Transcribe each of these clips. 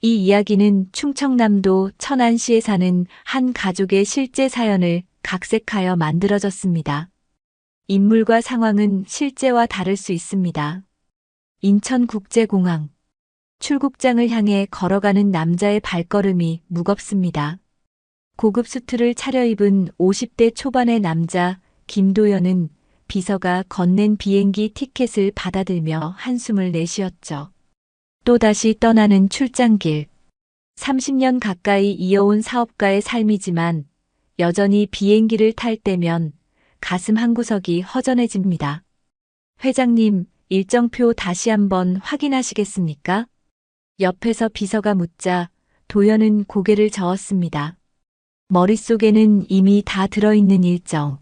이 이야기는 충청남도 천안시에 사는 한 가족의 실제 사연을 각색하여 만들어졌습니다. 인물과 상황은 실제와 다를 수 있습니다. 인천국제공항. 출국장을 향해 걸어가는 남자의 발걸음이 무겁습니다. 고급 수트를 차려입은 50대 초반의 남자 김도연은 비서가 건넨 비행기 티켓을 받아들며 한숨을 내쉬었죠. 또다시 떠나는 출장길. 30년 가까이 이어온 사업가의 삶이지만 여전히 비행기를 탈 때면 가슴 한구석이 허전해집니다. 회장님, 일정표 다시 한번 확인하시겠습니까? 옆에서 비서가 묻자 도연은 고개를 저었습니다. 머릿속에는 이미 다 들어있는 일정.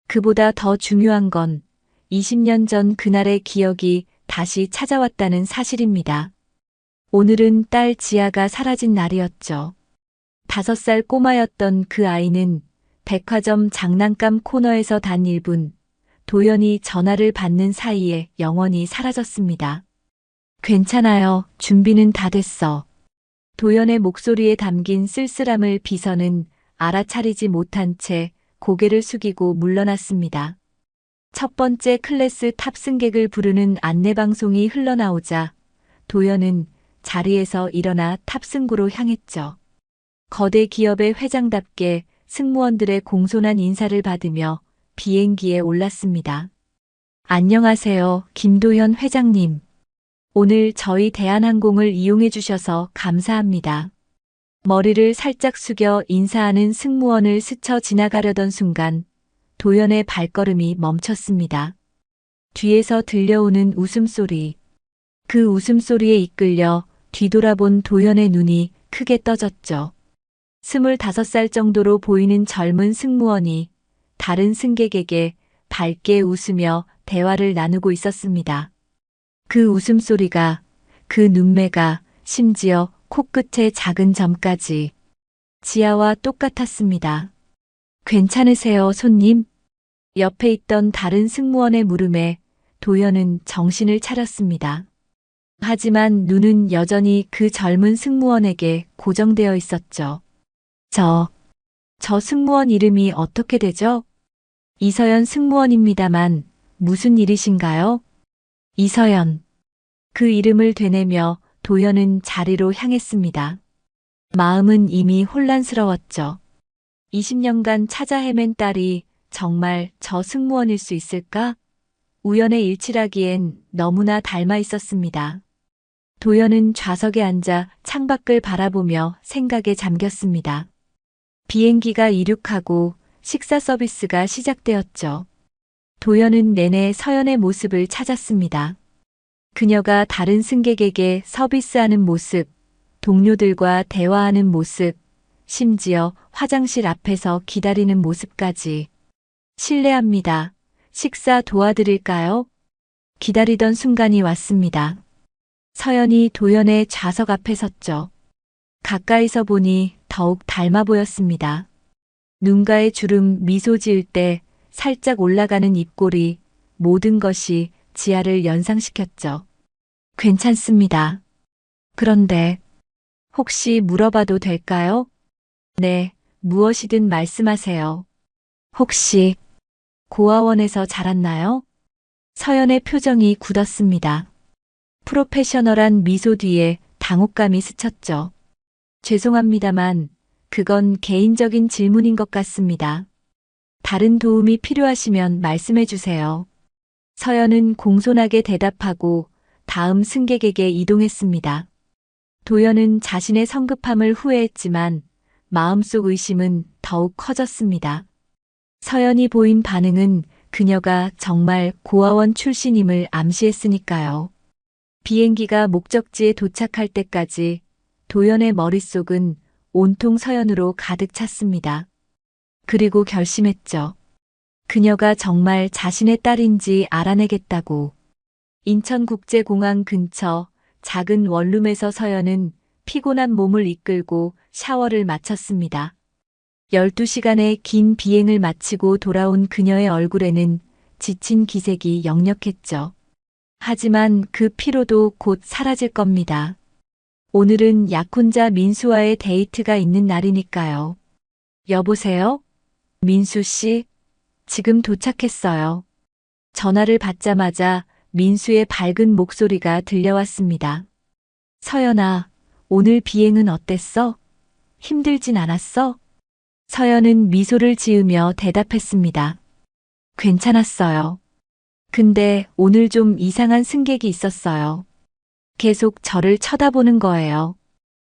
그보다 더 중요한 건 20년 전 그날의 기억이 다시 찾아왔다는 사실입니다. 오늘은 딸 지아가 사라진 날이었죠. 5살 꼬마였던 그 아이는 백화점 장난감 코너에서 단 1분, 도연이 전화를 받는 사이에 영원히 사라졌습니다. 괜찮아요. 준비는 다 됐어. 도연의 목소리에 담긴 쓸쓸함을 비서는 알아차리지 못한 채 고개를 숙이고 물러났습니다. 첫 번째 클래스 탑승객을 부르는 안내방송이 흘러나오자 도연은 자리에서 일어나 탑승구로 향했죠. 거대 기업의 회장답게 승무원들의 공손한 인사를 받으며 비행기에 올랐습니다. 안녕하세요, 김도연 회장님. 오늘 저희 대한항공을 이용해 주셔서 감사합니다. 머리를 살짝 숙여 인사하는 승무원을 스쳐 지나가려던 순간 도연의 발걸음이 멈췄습니다. 뒤에서 들려오는 웃음소리. 그 웃음소리에 이끌려 뒤돌아본 도연의 눈이 크게 떠졌죠. 25살 정도로 보이는 젊은 승무원이 다른 승객에게 밝게 웃으며 대화를 나누고 있었습니다. 그 웃음소리가, 그 눈매가, 심지어 코끝의 작은 점까지 지아와 똑같았습니다. 괜찮으세요, 손님? 옆에 있던 다른 승무원의 물음에 도연은 정신을 차렸습니다. 하지만 눈은 여전히 그 젊은 승무원에게 고정되어 있었죠. 저 승무원 이름이 어떻게 되죠? 이서연 승무원입니다만 무슨 일이신가요? 이서연. 그 이름을 되뇌며 도연은 자리로 향했습니다. 마음은 이미 혼란스러웠죠. 20년간 찾아 헤맨 딸이 정말 저 승무원일 수 있을까? 우연의 일치라기엔 너무나 닮아 있었습니다. 도연은 좌석에 앉아 창밖을 바라보며 생각에 잠겼습니다. 비행기가 이륙하고 식사 서비스가 시작되었죠. 도연은 내내 서연의 모습을 찾았습니다. 그녀가 다른 승객에게 서비스하는 모습, 동료들과 대화하는 모습, 심지어 화장실 앞에서 기다리는 모습까지. 실례합니다. 식사 도와드릴까요? 기다리던 순간이 왔습니다. 서연이 도연의 좌석 앞에 섰죠. 가까이서 보니 더욱 닮아 보였습니다. 눈가에 주름 미소 지을 때 살짝 올라가는 입꼬리, 모든 것이 지아를 연상시켰죠. 괜찮습니다. 그런데 혹시 물어봐도 될까요? 네, 무엇이든 말씀하세요. 혹시 고아원에서 자랐나요? 서연의 표정이 굳었습니다. 프로페셔널한 미소 뒤에 당혹감이 스쳤죠. 죄송합니다만 그건 개인적인 질문인 것 같습니다. 다른 도움이 필요하시면 말씀해 주세요. 서연은 공손하게 대답하고 다음 승객에게 이동했습니다. 도연은 자신의 성급함을 후회했지만 마음속 의심은 더욱 커졌습니다. 서연이 보인 반응은 그녀가 정말 고아원 출신임을 암시했으니까요. 비행기가 목적지에 도착할 때까지 도연의 머릿속은 온통 서연으로 가득 찼습니다. 그리고 결심했죠. 그녀가 정말 자신의 딸인지 알아내겠다고. 인천국제공항 근처 작은 원룸에서 서연은 피곤한 몸을 이끌고 샤워를 마쳤습니다. 12시간의 긴 비행을 마치고 돌아온 그녀의 얼굴에는 지친 기색이 역력했죠. 하지만 그 피로도 곧 사라질 겁니다. 오늘은 약혼자 민수와의 데이트가 있는 날이니까요. 여보세요? 민수 씨, 지금 도착했어요. 전화를 받자마자 민수의 밝은 목소리가 들려왔습니다. 서연아, 오늘 비행은 어땠어? 힘들진 않았어? 서연은 미소를 지으며 대답했습니다. 괜찮았어요. 근데 오늘 좀 이상한 승객이 있었어요. 계속 저를 쳐다보는 거예요.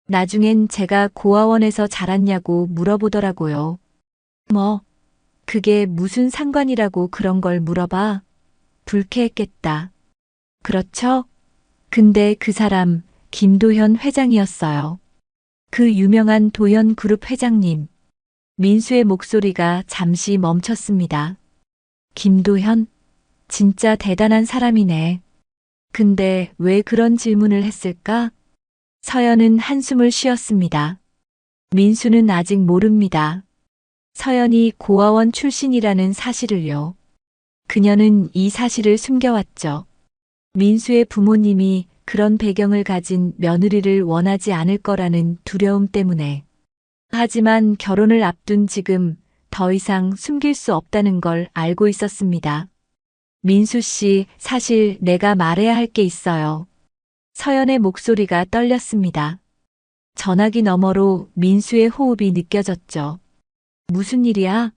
나중엔 제가 고아원에서 자랐냐고 물어보더라고요. 뭐, 그게 무슨 상관이라고 그런 걸 물어봐? 불쾌했겠다. 그렇죠? 근데 그 사람 김도현 회장이었어요. 그 유명한 도현 그룹 회장님. 민수의 목소리가 잠시 멈췄습니다. 김도현? 진짜 대단한 사람이네. 근데 왜 그런 질문을 했을까? 서연은 한숨을 쉬었습니다. 민수는 아직 모릅니다. 서연이 고아원 출신이라는 사실을요. 그녀는 이 사실을 숨겨왔죠. 민수의 부모님이 그런 배경을 가진 며느리를 원하지 않을 거라는 두려움 때문에. 하지만 결혼을 앞둔 지금 더 이상 숨길 수 없다는 걸 알고 있었습니다. 민수 씨, 사실 내가 말해야 할 게 있어요. 서연의 목소리가 떨렸습니다. 전화기 너머로 민수의 호흡이 느껴졌죠. 무슨 일이야?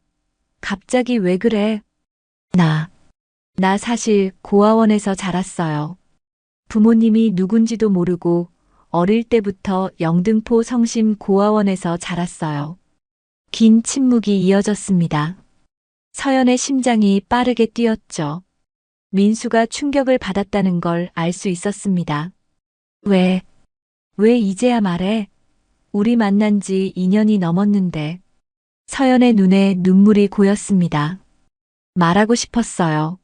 갑자기 왜 그래? 나 사실 고아원에서 자랐어요. 부모님이 누군지도 모르고 어릴 때부터 영등포 성심 고아원에서 자랐어요. 긴 침묵이 이어졌습니다. 서연의 심장이 빠르게 뛰었죠. 민수가 충격을 받았다는 걸 알 수 있었습니다. 왜 이제야 말해? 우리 만난 지 2년이 넘었는데. 서연의 눈에 눈물이 고였습니다. 말하고 싶었어요.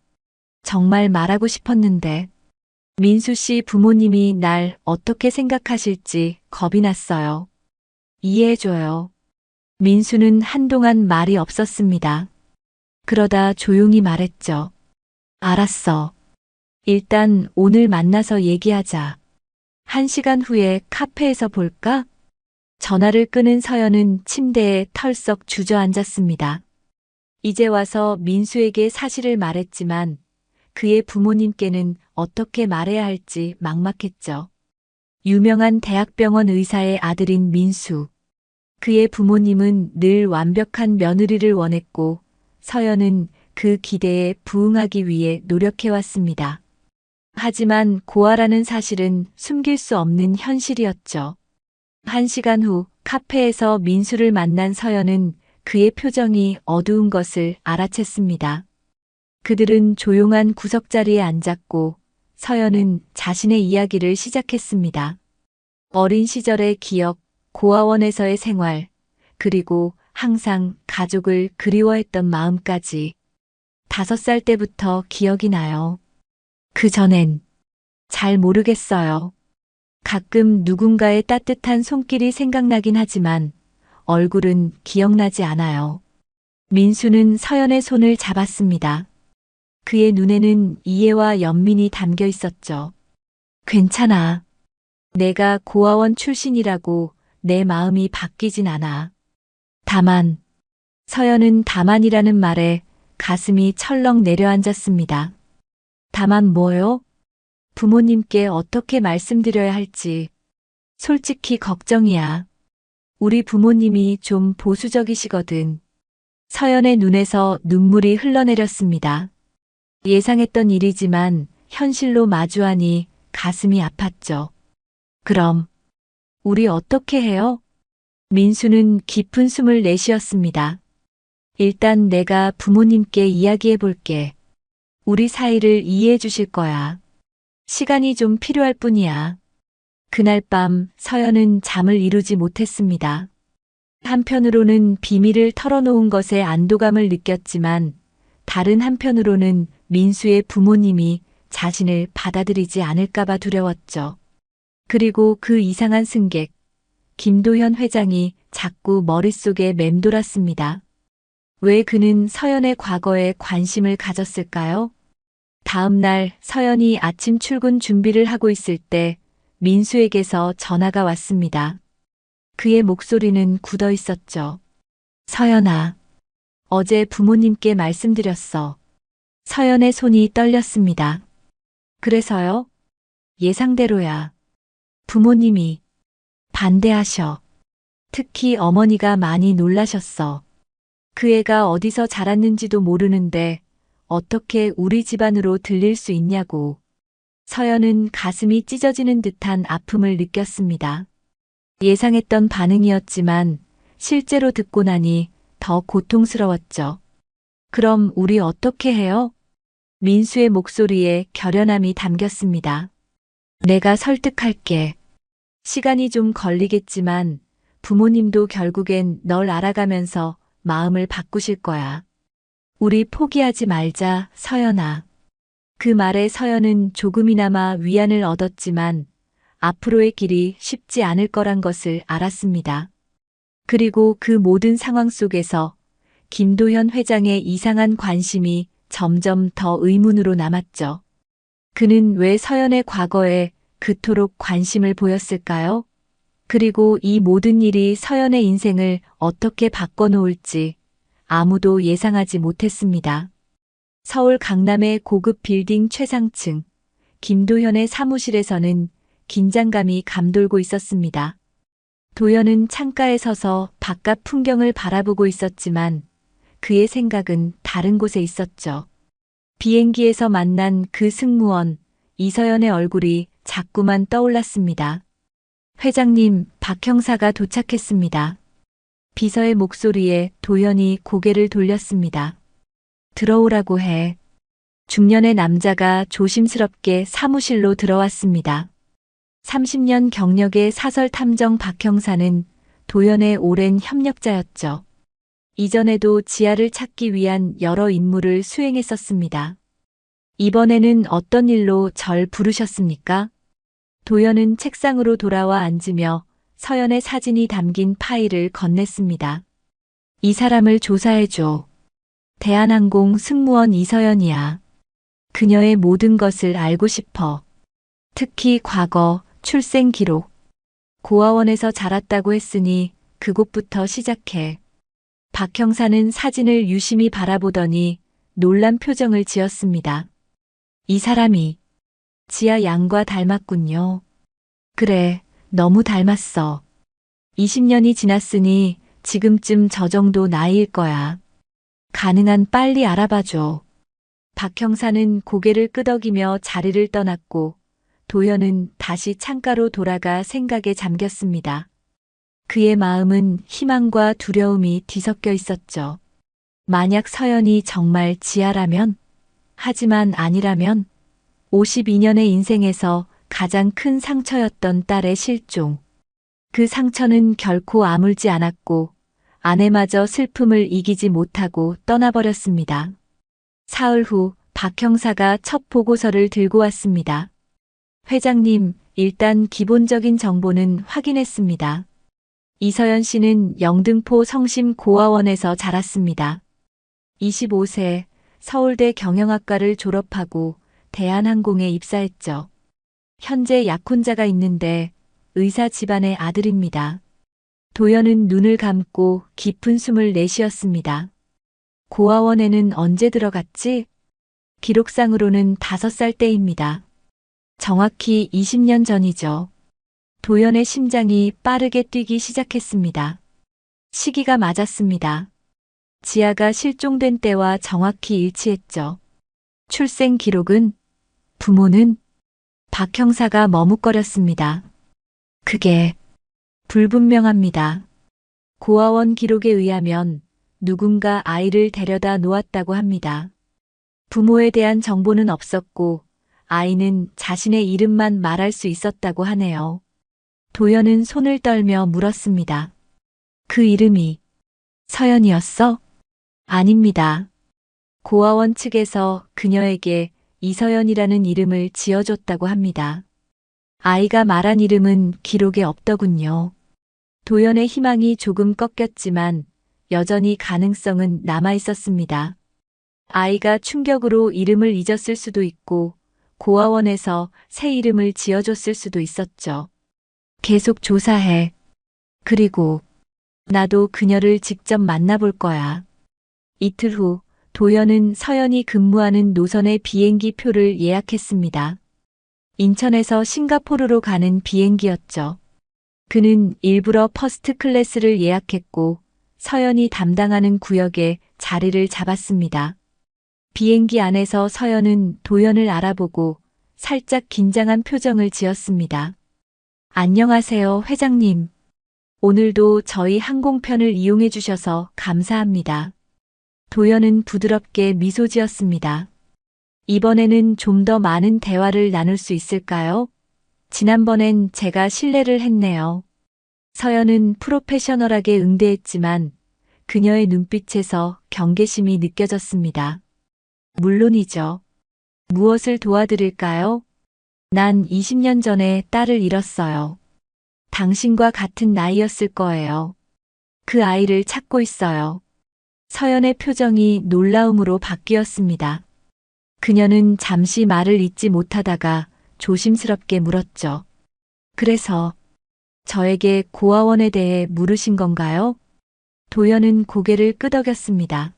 정말 말하고 싶었는데. 민수 씨 부모님이 날 어떻게 생각하실지 겁이 났어요. 이해해줘요. 민수는 한동안 말이 없었습니다. 그러다 조용히 말했죠. 알았어. 일단 오늘 만나서 얘기하자. 1시간 후에 카페에서 볼까? 전화를 끊은 서연은 침대에 털썩 주저앉았습니다. 이제 와서 민수에게 사실을 말했지만 그의 부모님께는 어떻게 말해야 할지 막막했죠. 유명한 대학병원 의사의 아들인 민수. 그의 부모님은 늘 완벽한 며느리를 원했고 서연은 그 기대에 부응하기 위해 노력해왔습니다. 하지만 고아라는 사실은 숨길 수 없는 현실이었죠. 1시간 후 카페에서 민수를 만난 서연은 그의 표정이 어두운 것을 알아챘습니다. 그들은 조용한 구석자리에 앉았고 서연은 자신의 이야기를 시작했습니다. 어린 시절의 기억, 고아원에서의 생활, 그리고 항상 가족을 그리워했던 마음까지. 5살 때부터 기억이 나요. 그 전엔 잘 모르겠어요. 가끔 누군가의 따뜻한 손길이 생각나긴 하지만 얼굴은 기억나지 않아요. 민수는 서연의 손을 잡았습니다. 그의 눈에는 이해와 연민이 담겨 있었죠. 괜찮아. 내가 고아원 출신이라고 내 마음이 바뀌진 않아. 다만, 서연은 다만이라는 말에 가슴이 철렁 내려앉았습니다. 다만 뭐요? 부모님께 어떻게 말씀드려야 할지. 솔직히 걱정이야. 우리 부모님이 좀 보수적이시거든. 서연의 눈에서 눈물이 흘러내렸습니다. 예상했던 일이지만 현실로 마주하니 가슴이 아팠죠. 그럼 우리 어떻게 해요? 민수는 깊은 숨을 내쉬었습니다. 일단 내가 부모님께 이야기해 볼게. 우리 사이를 이해해 주실 거야. 시간이 좀 필요할 뿐이야. 그날 밤 서연은 잠을 이루지 못했습니다. 한편으로는 비밀을 털어놓은 것에 안도감을 느꼈지만 다른 한편으로는 민수의 부모님이 자신을 받아들이지 않을까봐 두려웠죠. 그리고 그 이상한 승객, 김도현 회장이 자꾸 머릿속에 맴돌았습니다. 왜 그는 서연의 과거에 관심을 가졌을까요? 다음 날 서연이 아침 출근 준비를 하고 있을 때 민수에게서 전화가 왔습니다. 그의 목소리는 굳어 있었죠. 서연아, 어제 부모님께 말씀드렸어. 서연의 손이 떨렸습니다. 그래서요? 예상대로야. 부모님이 반대하셔. 특히 어머니가 많이 놀라셨어. 그 애가 어디서 자랐는지도 모르는데 어떻게 우리 집안으로 들릴 수 있냐고. 서연은 가슴이 찢어지는 듯한 아픔을 느꼈습니다. 예상했던 반응이었지만 실제로 듣고 나니 더 고통스러웠죠. 그럼 우리 어떻게 해요? 민수의 목소리에 결연함이 담겼습니다. 내가 설득할게. 시간이 좀 걸리겠지만 부모님도 결국엔 널 알아가면서 마음을 바꾸실 거야. 우리 포기하지 말자, 서연아. 그 말에 서연은 조금이나마 위안을 얻었지만 앞으로의 길이 쉽지 않을 거란 것을 알았습니다. 그리고 그 모든 상황 속에서 김도현 회장의 이상한 관심이 점점 더 의문으로 남았죠. 그는 왜 서연의 과거에 그토록 관심을 보였을까요? 그리고 이 모든 일이 서연의 인생을 어떻게 바꿔놓을지 아무도 예상하지 못했습니다. 서울 강남의 고급 빌딩 최상층, 김도현의 사무실에서는 긴장감이 감돌고 있었습니다. 도현은 창가에 서서 바깥 풍경을 바라보고 있었지만 그의 생각은 다른 곳에 있었죠. 비행기에서 만난 그 승무원, 이서연의 얼굴이 자꾸만 떠올랐습니다. 회장님, 박 형사가 도착했습니다. 비서의 목소리에 도현이 고개를 돌렸습니다. 들어오라고 해. 중년의 남자가 조심스럽게 사무실로 들어왔습니다. 30년 경력의 사설 탐정 박 형사는 도현의 오랜 협력자였죠. 이전에도 지아를 찾기 위한 여러 임무를 수행했었습니다. 이번에는 어떤 일로 절 부르셨습니까? 도현은 책상으로 돌아와 앉으며 서연의 사진이 담긴 파일을 건넸습니다. 이 사람을 조사해줘. 대한항공 승무원 이서연이야. 그녀의 모든 것을 알고 싶어. 특히 과거, 출생 기록. 고아원에서 자랐다고 했으니 그곳부터 시작해. 박 형사는 사진을 유심히 바라보더니 놀란 표정을 지었습니다. 이 사람이 지아 양과 닮았군요. 그래, 너무 닮았어. 20년이 지났으니 지금쯤 저 정도 나이일 거야. 가능한 빨리 알아봐줘. 박 형사는 고개를 끄덕이며 자리를 떠났고 도현은 다시 창가로 돌아가 생각에 잠겼습니다. 그의 마음은 희망과 두려움이 뒤섞여 있었죠. 만약 서연이 정말 지아라면, 하지만 아니라면 52년의 인생에서 가장 큰 상처였던 딸의 실종. 그 상처는 결코 아물지 않았고 아내마저 슬픔을 이기지 못하고 떠나버렸습니다. 사흘 후 박 형사가 첫 보고서를 들고 왔습니다. 회장님, 일단 기본적인 정보는 확인했습니다. 이서연 씨는 영등포 성심 고아원에서 자랐습니다. 25세, 서울대 경영학과를 졸업하고 대한항공에 입사했죠. 현재 약혼자가 있는데 의사 집안의 아들입니다. 도연은 눈을 감고 깊은 숨을 내쉬었습니다. 고아원에는 언제 들어갔지? 기록상으로는 5살 때입니다. 정확히 20년 전이죠. 도연의 심장이 빠르게 뛰기 시작했습니다. 시기가 맞았습니다. 지아가 실종된 때와 정확히 일치했죠. 출생 기록은, 부모는, 박 형사가 머뭇거렸습니다. 그게 불분명합니다. 고아원 기록에 의하면 누군가 아이를 데려다 놓았다고 합니다. 부모에 대한 정보는 없었고 아이는 자신의 이름만 말할 수 있었다고 하네요. 도연은 손을 떨며 물었습니다. 그 이름이 서연이었어? 아닙니다. 고아원 측에서 그녀에게 이서연이라는 이름을 지어줬다고 합니다. 아이가 말한 이름은 기록에 없더군요. 도연의 희망이 조금 꺾였지만 여전히 가능성은 남아 있었습니다. 아이가 충격으로 이름을 잊었을 수도 있고 고아원에서 새 이름을 지어줬을 수도 있었죠. 계속 조사해. 그리고 나도 그녀를 직접 만나볼 거야. 이틀 후 도연은 서연이 근무하는 노선의 비행기 표를 예약했습니다. 인천에서 싱가포르로 가는 비행기였죠. 그는 일부러 퍼스트 클래스를 예약했고 서연이 담당하는 구역에 자리를 잡았습니다. 비행기 안에서 서연은 도연을 알아보고 살짝 긴장한 표정을 지었습니다. 안녕하세요, 회장님. 오늘도 저희 항공편을 이용해 주셔서 감사합니다. 도연은 부드럽게 미소 지었습니다. 이번에는 좀 더 많은 대화를 나눌 수 있을까요? 지난번엔 제가 실례를 했네요. 서연은 프로페셔널하게 응대했지만 그녀의 눈빛에서 경계심이 느껴졌습니다. 물론이죠. 무엇을 도와드릴까요? 난 20년 전에 딸을 잃었어요. 당신과 같은 나이였을 거예요. 그 아이를 찾고 있어요. 서연의 표정이 놀라움으로 바뀌었습니다. 그녀는 잠시 말을 잇지 못하다가 조심스럽게 물었죠. 그래서 저에게 고아원에 대해 물으신 건가요? 도연은 고개를 끄덕였습니다.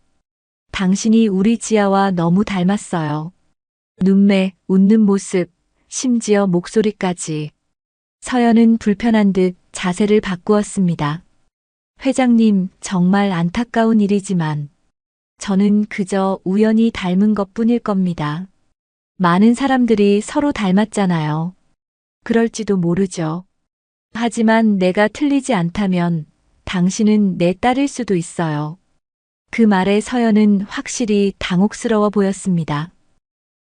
당신이 우리 지아와 너무 닮았어요. 눈매, 웃는 모습, 심지어 목소리까지. 서연은 불편한 듯 자세를 바꾸었습니다. 회장님, 정말 안타까운 일이지만 저는 그저 우연히 닮은 것뿐일 겁니다. 많은 사람들이 서로 닮았잖아요. 그럴지도 모르죠. 하지만 내가 틀리지 않다면 당신은 내 딸일 수도 있어요. 그 말에 서연은 확실히 당혹스러워 보였습니다.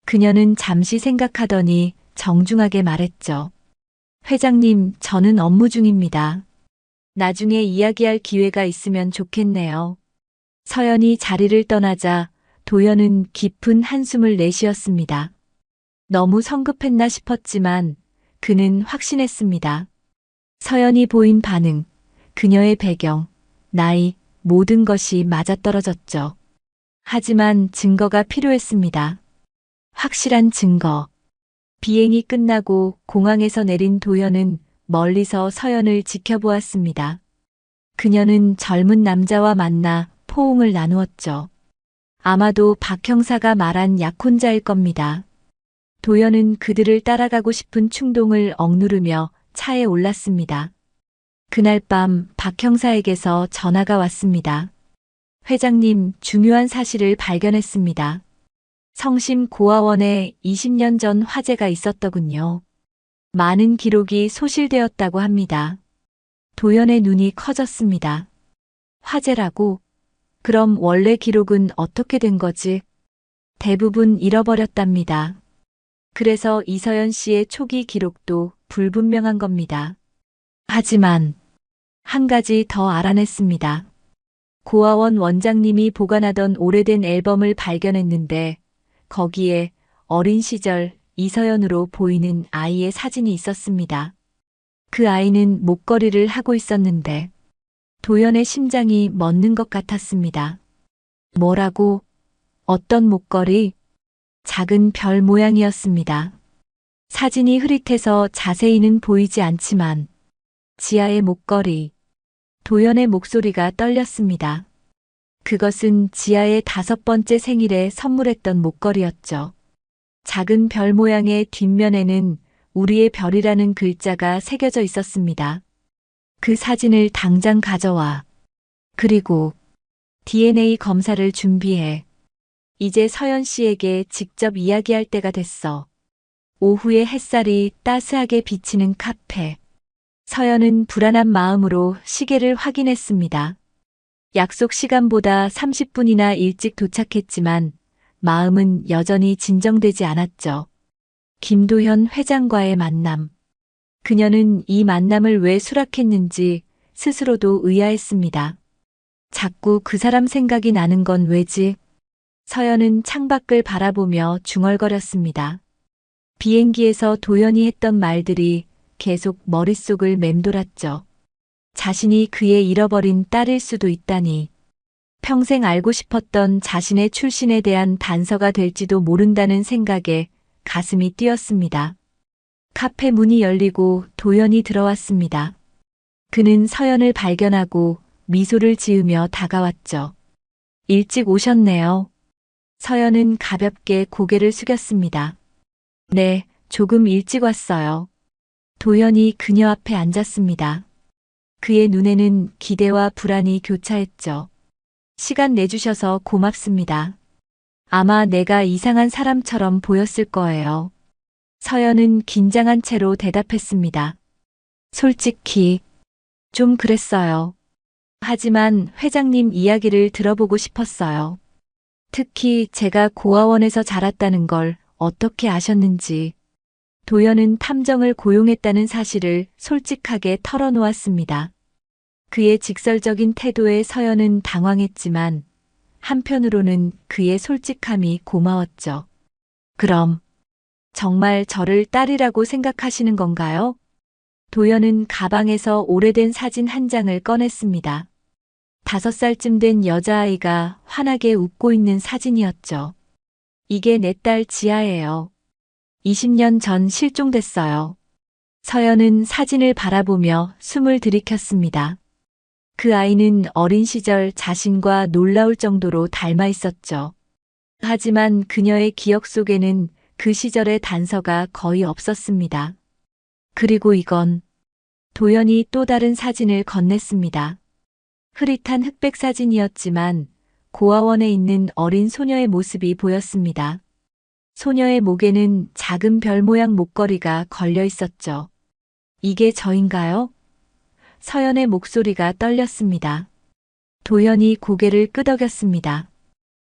그녀는 잠시 생각하더니 정중하게 말했죠. 회장님, 저는 업무 중입니다. 나중에 이야기할 기회가 있으면 좋겠네요. 서연이 자리를 떠나자 도연은 깊은 한숨을 내쉬었습니다. 너무 성급했나 싶었지만 그는 확신했습니다. 서연이 보인 반응, 그녀의 배경, 나이, 모든 것이 맞아떨어졌죠. 하지만 증거가 필요했습니다. 확실한 증거. 비행이 끝나고 공항에서 내린 도연은 멀리서 서연을 지켜보았습니다. 그녀는 젊은 남자와 만나 포옹을 나누었죠. 아마도 박 형사가 말한 약혼자일 겁니다. 도연은 그들을 따라가고 싶은 충동을 억누르며 차에 올랐습니다. 그날 밤 박 형사에게서 전화가 왔습니다. 회장님, 중요한 사실을 발견했습니다. 성심 고아원에 20년 전 화재가 있었더군요. 많은 기록이 소실되었다고 합니다. 도연의 눈이 커졌습니다. 화재라고? 그럼 원래 기록은 어떻게 된 거지? 대부분 잃어버렸답니다. 그래서 이서연 씨의 초기 기록도 불분명한 겁니다. 하지만 한 가지 더 알아냈습니다. 고아원 원장님이 보관하던 오래된 앨범을 발견했는데 거기에 어린 시절 이서연으로 보이는 아이의 사진이 있었습니다. 그 아이는 목걸이를 하고 있었는데 도연의 심장이 멎는 것 같았습니다. 뭐라고? 어떤 목걸이? 작은 별 모양이었습니다. 사진이 흐릿해서 자세히는 보이지 않지만 지아의 목걸이. 도연의 목소리가 떨렸습니다. 그것은 지아의 5번째 생일에 선물했던 목걸이였죠. 작은 별 모양의 뒷면에는 우리의 별이라는 글자가 새겨져 있었습니다. 그 사진을 당장 가져와. 그리고 DNA 검사를 준비해. 이제 서연 씨에게 직접 이야기할 때가 됐어. 오후의 햇살이 따스하게 비치는 카페. 서연은 불안한 마음으로 시계를 확인했습니다. 약속 시간보다 30분이나 일찍 도착했지만 마음은 여전히 진정되지 않았죠. 김도현 회장과의 만남. 그녀는 이 만남을 왜 수락했는지 스스로도 의아했습니다. 자꾸 그 사람 생각이 나는 건 왜지? 서연은 창밖을 바라보며 중얼거렸습니다. 비행기에서 도연이 했던 말들이 계속 머릿속을 맴돌았죠. 자신이 그의 잃어버린 딸일 수도 있다니. 평생 알고 싶었던 자신의 출신에 대한 단서가 될지도 모른다는 생각에 가슴이 뛰었습니다. 카페 문이 열리고 도연이 들어왔습니다. 그는 서연을 발견하고 미소를 지으며 다가왔죠. 일찍 오셨네요. 서연은 가볍게 고개를 숙였습니다. 네, 조금 일찍 왔어요. 도연이 그녀 앞에 앉았습니다. 그의 눈에는 기대와 불안이 교차했죠. 시간 내주셔서 고맙습니다. 아마 내가 이상한 사람처럼 보였을 거예요. 서연은 긴장한 채로 대답했습니다. 솔직히 좀 그랬어요. 하지만 회장님 이야기를 들어보고 싶었어요. 특히 제가 고아원에서 자랐다는 걸 어떻게 아셨는지. 도연은 탐정을 고용했다는 사실을 솔직하게 털어놓았습니다. 그의 직설적인 태도에 서연은 당황했지만 한편으로는 그의 솔직함이 고마웠죠. 그럼 정말 저를 딸이라고 생각하시는 건가요? 도연은 가방에서 오래된 사진 한 장을 꺼냈습니다. 5살쯤 된 여자아이가 환하게 웃고 있는 사진이었죠. 이게 내 딸 지아예요. 20년 전 실종됐어요. 서연은 사진을 바라보며 숨을 들이켰습니다. 그 아이는 어린 시절 자신과 놀라울 정도로 닮아 있었죠. 하지만 그녀의 기억 속에는 그 시절의 단서가 거의 없었습니다. 그리고 이건 도연이 또 다른 사진을 건넸습니다. 흐릿한 흑백 사진이었지만 고아원에 있는 어린 소녀의 모습이 보였습니다. 소녀의 목에는 작은 별 모양 목걸이가 걸려 있었죠. 이게 저인가요? 서연의 목소리가 떨렸습니다. 도연이 고개를 끄덕였습니다.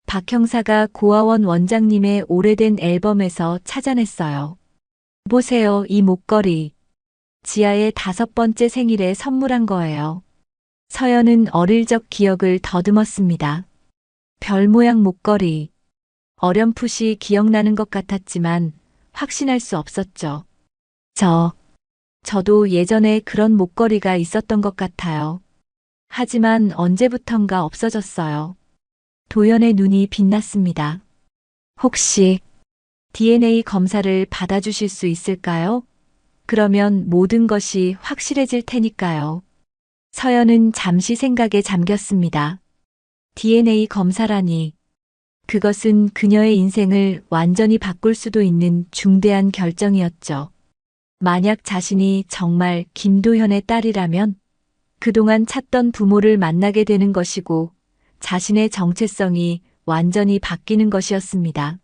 박 형사가 고아원 원장님의 오래된 앨범에서 찾아냈어요. 보세요, 이 목걸이. 지아의 5번째 생일에 선물한 거예요. 서연은 어릴 적 기억을 더듬었습니다. 별 모양 목걸이. 어렴풋이 기억나는 것 같았지만 확신할 수 없었죠. 저도 예전에 그런 목걸이가 있었던 것 같아요. 하지만 언제부턴가 없어졌어요. 도연의 눈이 빛났습니다. 혹시 DNA 검사를 받아주실 수 있을까요? 그러면 모든 것이 확실해질 테니까요. 서연은 잠시 생각에 잠겼습니다. DNA 검사라니. 그것은 그녀의 인생을 완전히 바꿀 수도 있는 중대한 결정이었죠. 만약 자신이 정말 김도현의 딸이라면 그동안 찾던 부모를 만나게 되는 것이고 자신의 정체성이 완전히 바뀌는 것이었습니다.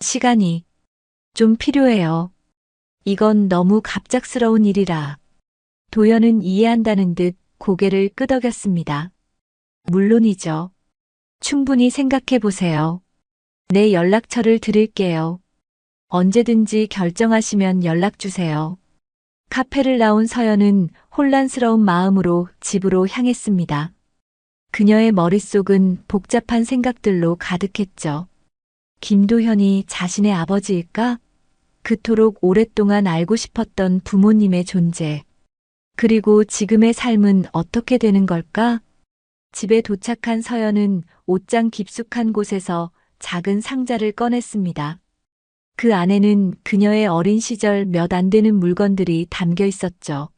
시간이 좀 필요해요. 이건 너무 갑작스러운 일이라. 도연은 이해한다는 듯 고개를 끄덕였습니다. 물론이죠. 충분히 생각해 보세요. 내 연락처를 드릴게요. 언제든지 결정하시면 연락 주세요. 카페를 나온 서연은 혼란스러운 마음으로 집으로 향했습니다. 그녀의 머릿속은 복잡한 생각들로 가득했죠. 김도현이 자신의 아버지일까? 그토록 오랫동안 알고 싶었던 부모님의 존재. 그리고 지금의 삶은 어떻게 되는 걸까? 집에 도착한 서연은 옷장 깊숙한 곳에서 작은 상자를 꺼냈습니다. 그 안에는 그녀의 어린 시절 몇 안 되는 물건들이 담겨 있었죠.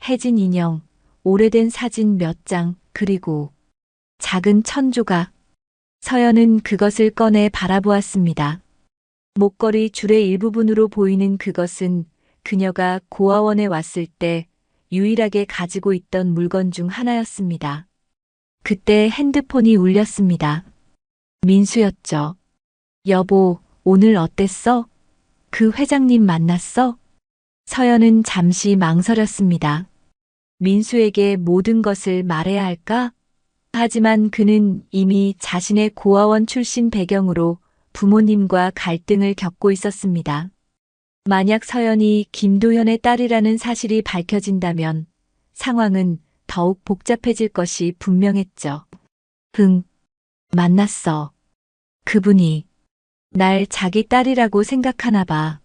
해진 인형, 오래된 사진 몇 장, 그리고 작은 천조각. 서연은 그것을 꺼내 바라보았습니다. 목걸이 줄의 일부분으로 보이는 그것은 그녀가 고아원에 왔을 때 유일하게 가지고 있던 물건 중 하나였습니다. 그때 핸드폰이 울렸습니다. 민수였죠. 여보, 오늘 어땠어? 그 회장님 만났어? 서연은 잠시 망설였습니다. 민수에게 모든 것을 말해야 할까? 하지만 그는 이미 자신의 고아원 출신 배경으로 부모님과 갈등을 겪고 있었습니다. 만약 서연이 김도현의 딸이라는 사실이 밝혀진다면 상황은 더욱 복잡해질 것이 분명했죠. 만났어. 그분이 날 자기 딸이라고 생각하나 봐.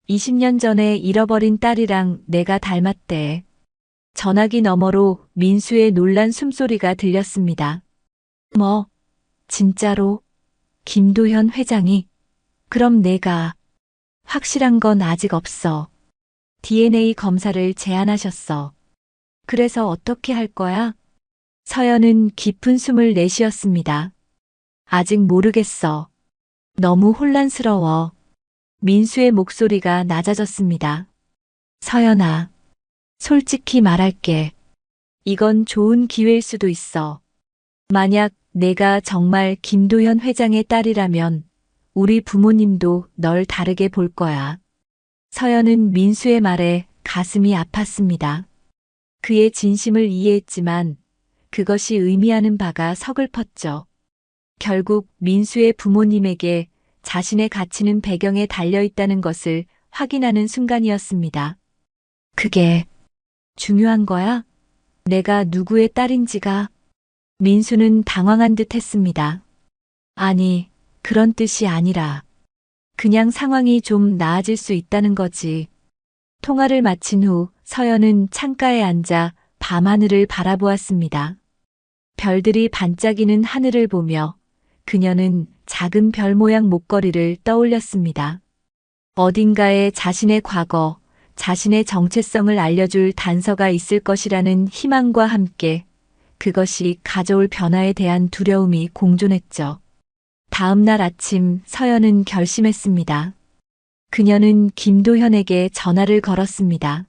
20년 전에 잃어버린 딸이랑 내가 닮았대. 전화기 너머로 민수의 놀란 숨소리가 들렸습니다. 뭐, 진짜로? 김도현 회장이? 그럼 내가 확실한 건 아직 없어. DNA 검사를 제안하셨어. 그래서 어떻게 할 거야? 서연은 깊은 숨을 내쉬었습니다. 아직 모르겠어. 너무 혼란스러워. 민수의 목소리가 낮아졌습니다. 서연아, 솔직히 말할게. 이건 좋은 기회일 수도 있어. 만약 내가 정말 김도현 회장의 딸이라면 우리 부모님도 널 다르게 볼 거야. 서연은 민수의 말에 가슴이 아팠습니다. 그의 진심을 이해했지만 그것이 의미하는 바가 서글펐죠. 결국 민수의 부모님에게 자신의 가치는 배경에 달려 있다는 것을 확인하는 순간이었습니다. 그게 중요한 거야? 내가 누구의 딸인지가? 민수는 당황한 듯 했습니다. 아니, 그런 뜻이 아니라 그냥 상황이 좀 나아질 수 있다는 거지. 통화를 마친 후 서연은 창가에 앉아 밤하늘을 바라보았습니다. 별들이 반짝이는 하늘을 보며 그녀는 작은 별 모양 목걸이를 떠올렸습니다. 어딘가에 자신의 과거, 자신의 정체성을 알려줄 단서가 있을 것이라는 희망과 함께 그것이 가져올 변화에 대한 두려움이 공존했죠. 다음 날 아침 서연은 결심했습니다. 그녀는 김도현에게 전화를 걸었습니다.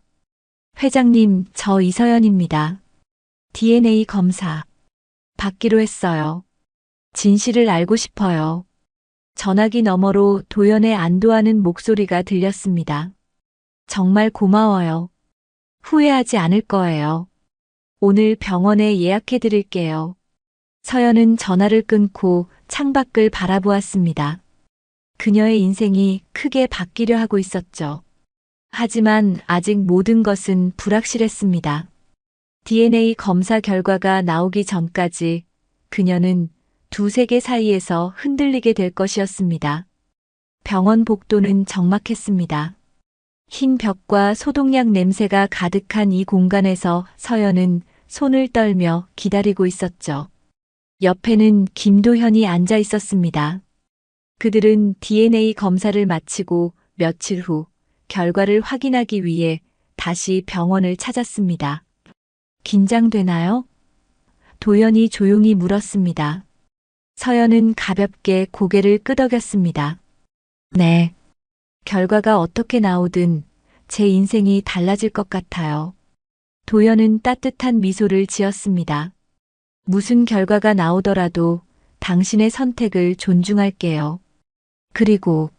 회장님, 저 이서연입니다. DNA 검사 받기로 했어요. 진실을 알고 싶어요. 전화기 너머로 도연의 안도하는 목소리가 들렸습니다. 정말 고마워요. 후회하지 않을 거예요. 오늘 병원에 예약해 드릴게요. 서연은 전화를 끊고 창밖을 바라보았습니다. 그녀의 인생이 크게 바뀌려 하고 있었죠. 하지만 아직 모든 것은 불확실했습니다. DNA 검사 결과가 나오기 전까지 그녀는 두 세계 사이에서 흔들리게 될 것이었습니다. 병원 복도는 적막했습니다. 흰 벽과 소독약 냄새가 가득한 이 공간에서 서연은 손을 떨며 기다리고 있었죠. 옆에는 김도현이 앉아 있었습니다. 그들은 DNA 검사를 마치고 며칠 후 결과를 확인하기 위해 다시 병원을 찾았습니다. 긴장되나요? 도연이 조용히 물었습니다. 서연은 가볍게 고개를 끄덕였습니다. 네. 결과가 어떻게 나오든 제 인생이 달라질 것 같아요. 도연은 따뜻한 미소를 지었습니다. 무슨 결과가 나오더라도 당신의 선택을 존중할게요. 그리고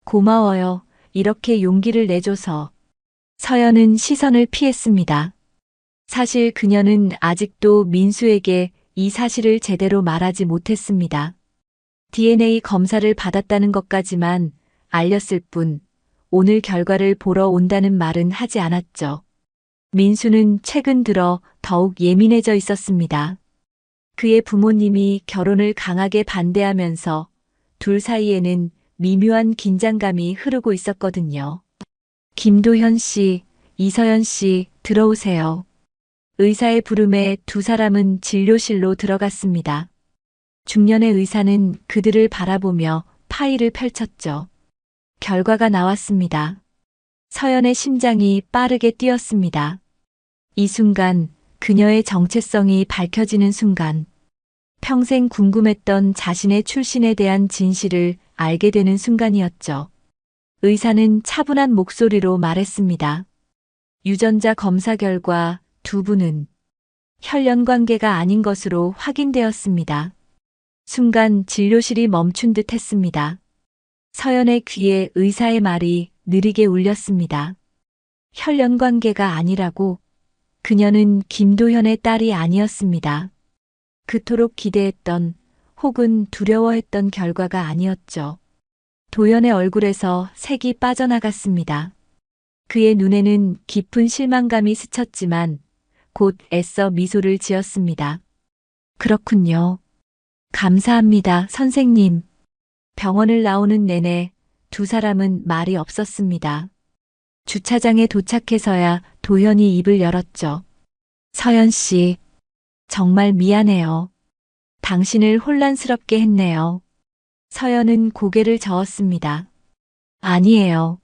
고마워요. 이렇게 용기를 내줘서. 서연은 시선을 피했습니다. 사실 그녀는 아직도 민수에게 이 사실을 제대로 말하지 못했습니다. DNA 검사를 받았다는 것까지만 알렸을 뿐 오늘 결과를 보러 온다는 말은 하지 않았죠. 민수는 최근 들어 더욱 예민해져 있었습니다. 그의 부모님이 결혼을 강하게 반대하면서 둘 사이에는 미묘한 긴장감이 흐르고 있었거든요. 김도현 씨, 이서연 씨, 들어오세요. 의사의 부름에 두 사람은 진료실로 들어갔습니다. 중년의 의사는 그들을 바라보며 파일을 펼쳤죠. 결과가 나왔습니다. 서연의 심장이 빠르게 뛰었습니다. 이 순간 그녀의 정체성이 밝혀지는 순간 평생 궁금했던 자신의 출신에 대한 진실을 알게 되는 순간이었죠. 의사는 차분한 목소리로 말했습니다. 유전자 검사 결과 두 분은 혈연 관계가 아닌 것으로 확인되었습니다. 순간 진료실이 멈춘 듯 했습니다. 서연의 귀에 의사의 말이 느리게 울렸습니다. 혈연 관계가 아니라고. 그녀는 김도현의 딸이 아니었습니다. 그토록 기대했던 혹은 두려워했던 결과가 아니었죠. 도연의 얼굴에서 색이 빠져나갔습니다. 그의 눈에는 깊은 실망감이 스쳤지만 곧 애써 미소를 지었습니다. 그렇군요. 감사합니다, 선생님. 병원을 나오는 내내 두 사람은 말이 없었습니다. 주차장에 도착해서야 도현이 입을 열었죠. 서연 씨, 정말 미안해요. 당신을 혼란스럽게 했네요. 서연은 고개를 저었습니다. 아니에요.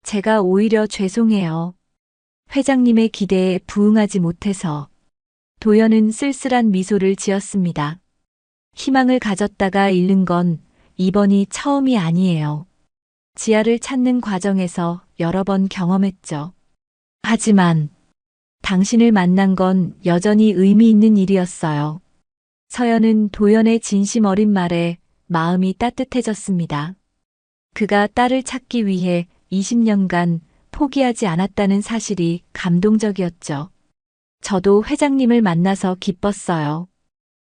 제가 오히려 죄송해요. 회장님의 기대에 부응하지 못해서. 도연은 쓸쓸한 미소를 지었습니다. 희망을 가졌다가 잃는 건 이번이 처음이 아니에요. 지아를 찾는 과정에서 여러 번 경험했죠. 하지만 당신을 만난 건 여전히 의미 있는 일이었어요. 서연은 도연의 진심 어린 말에 마음이 따뜻해졌습니다. 그가 딸을 찾기 위해 20년간 포기하지 않았다는 사실이 감동적이었죠. 저도 회장님을 만나서 기뻤어요.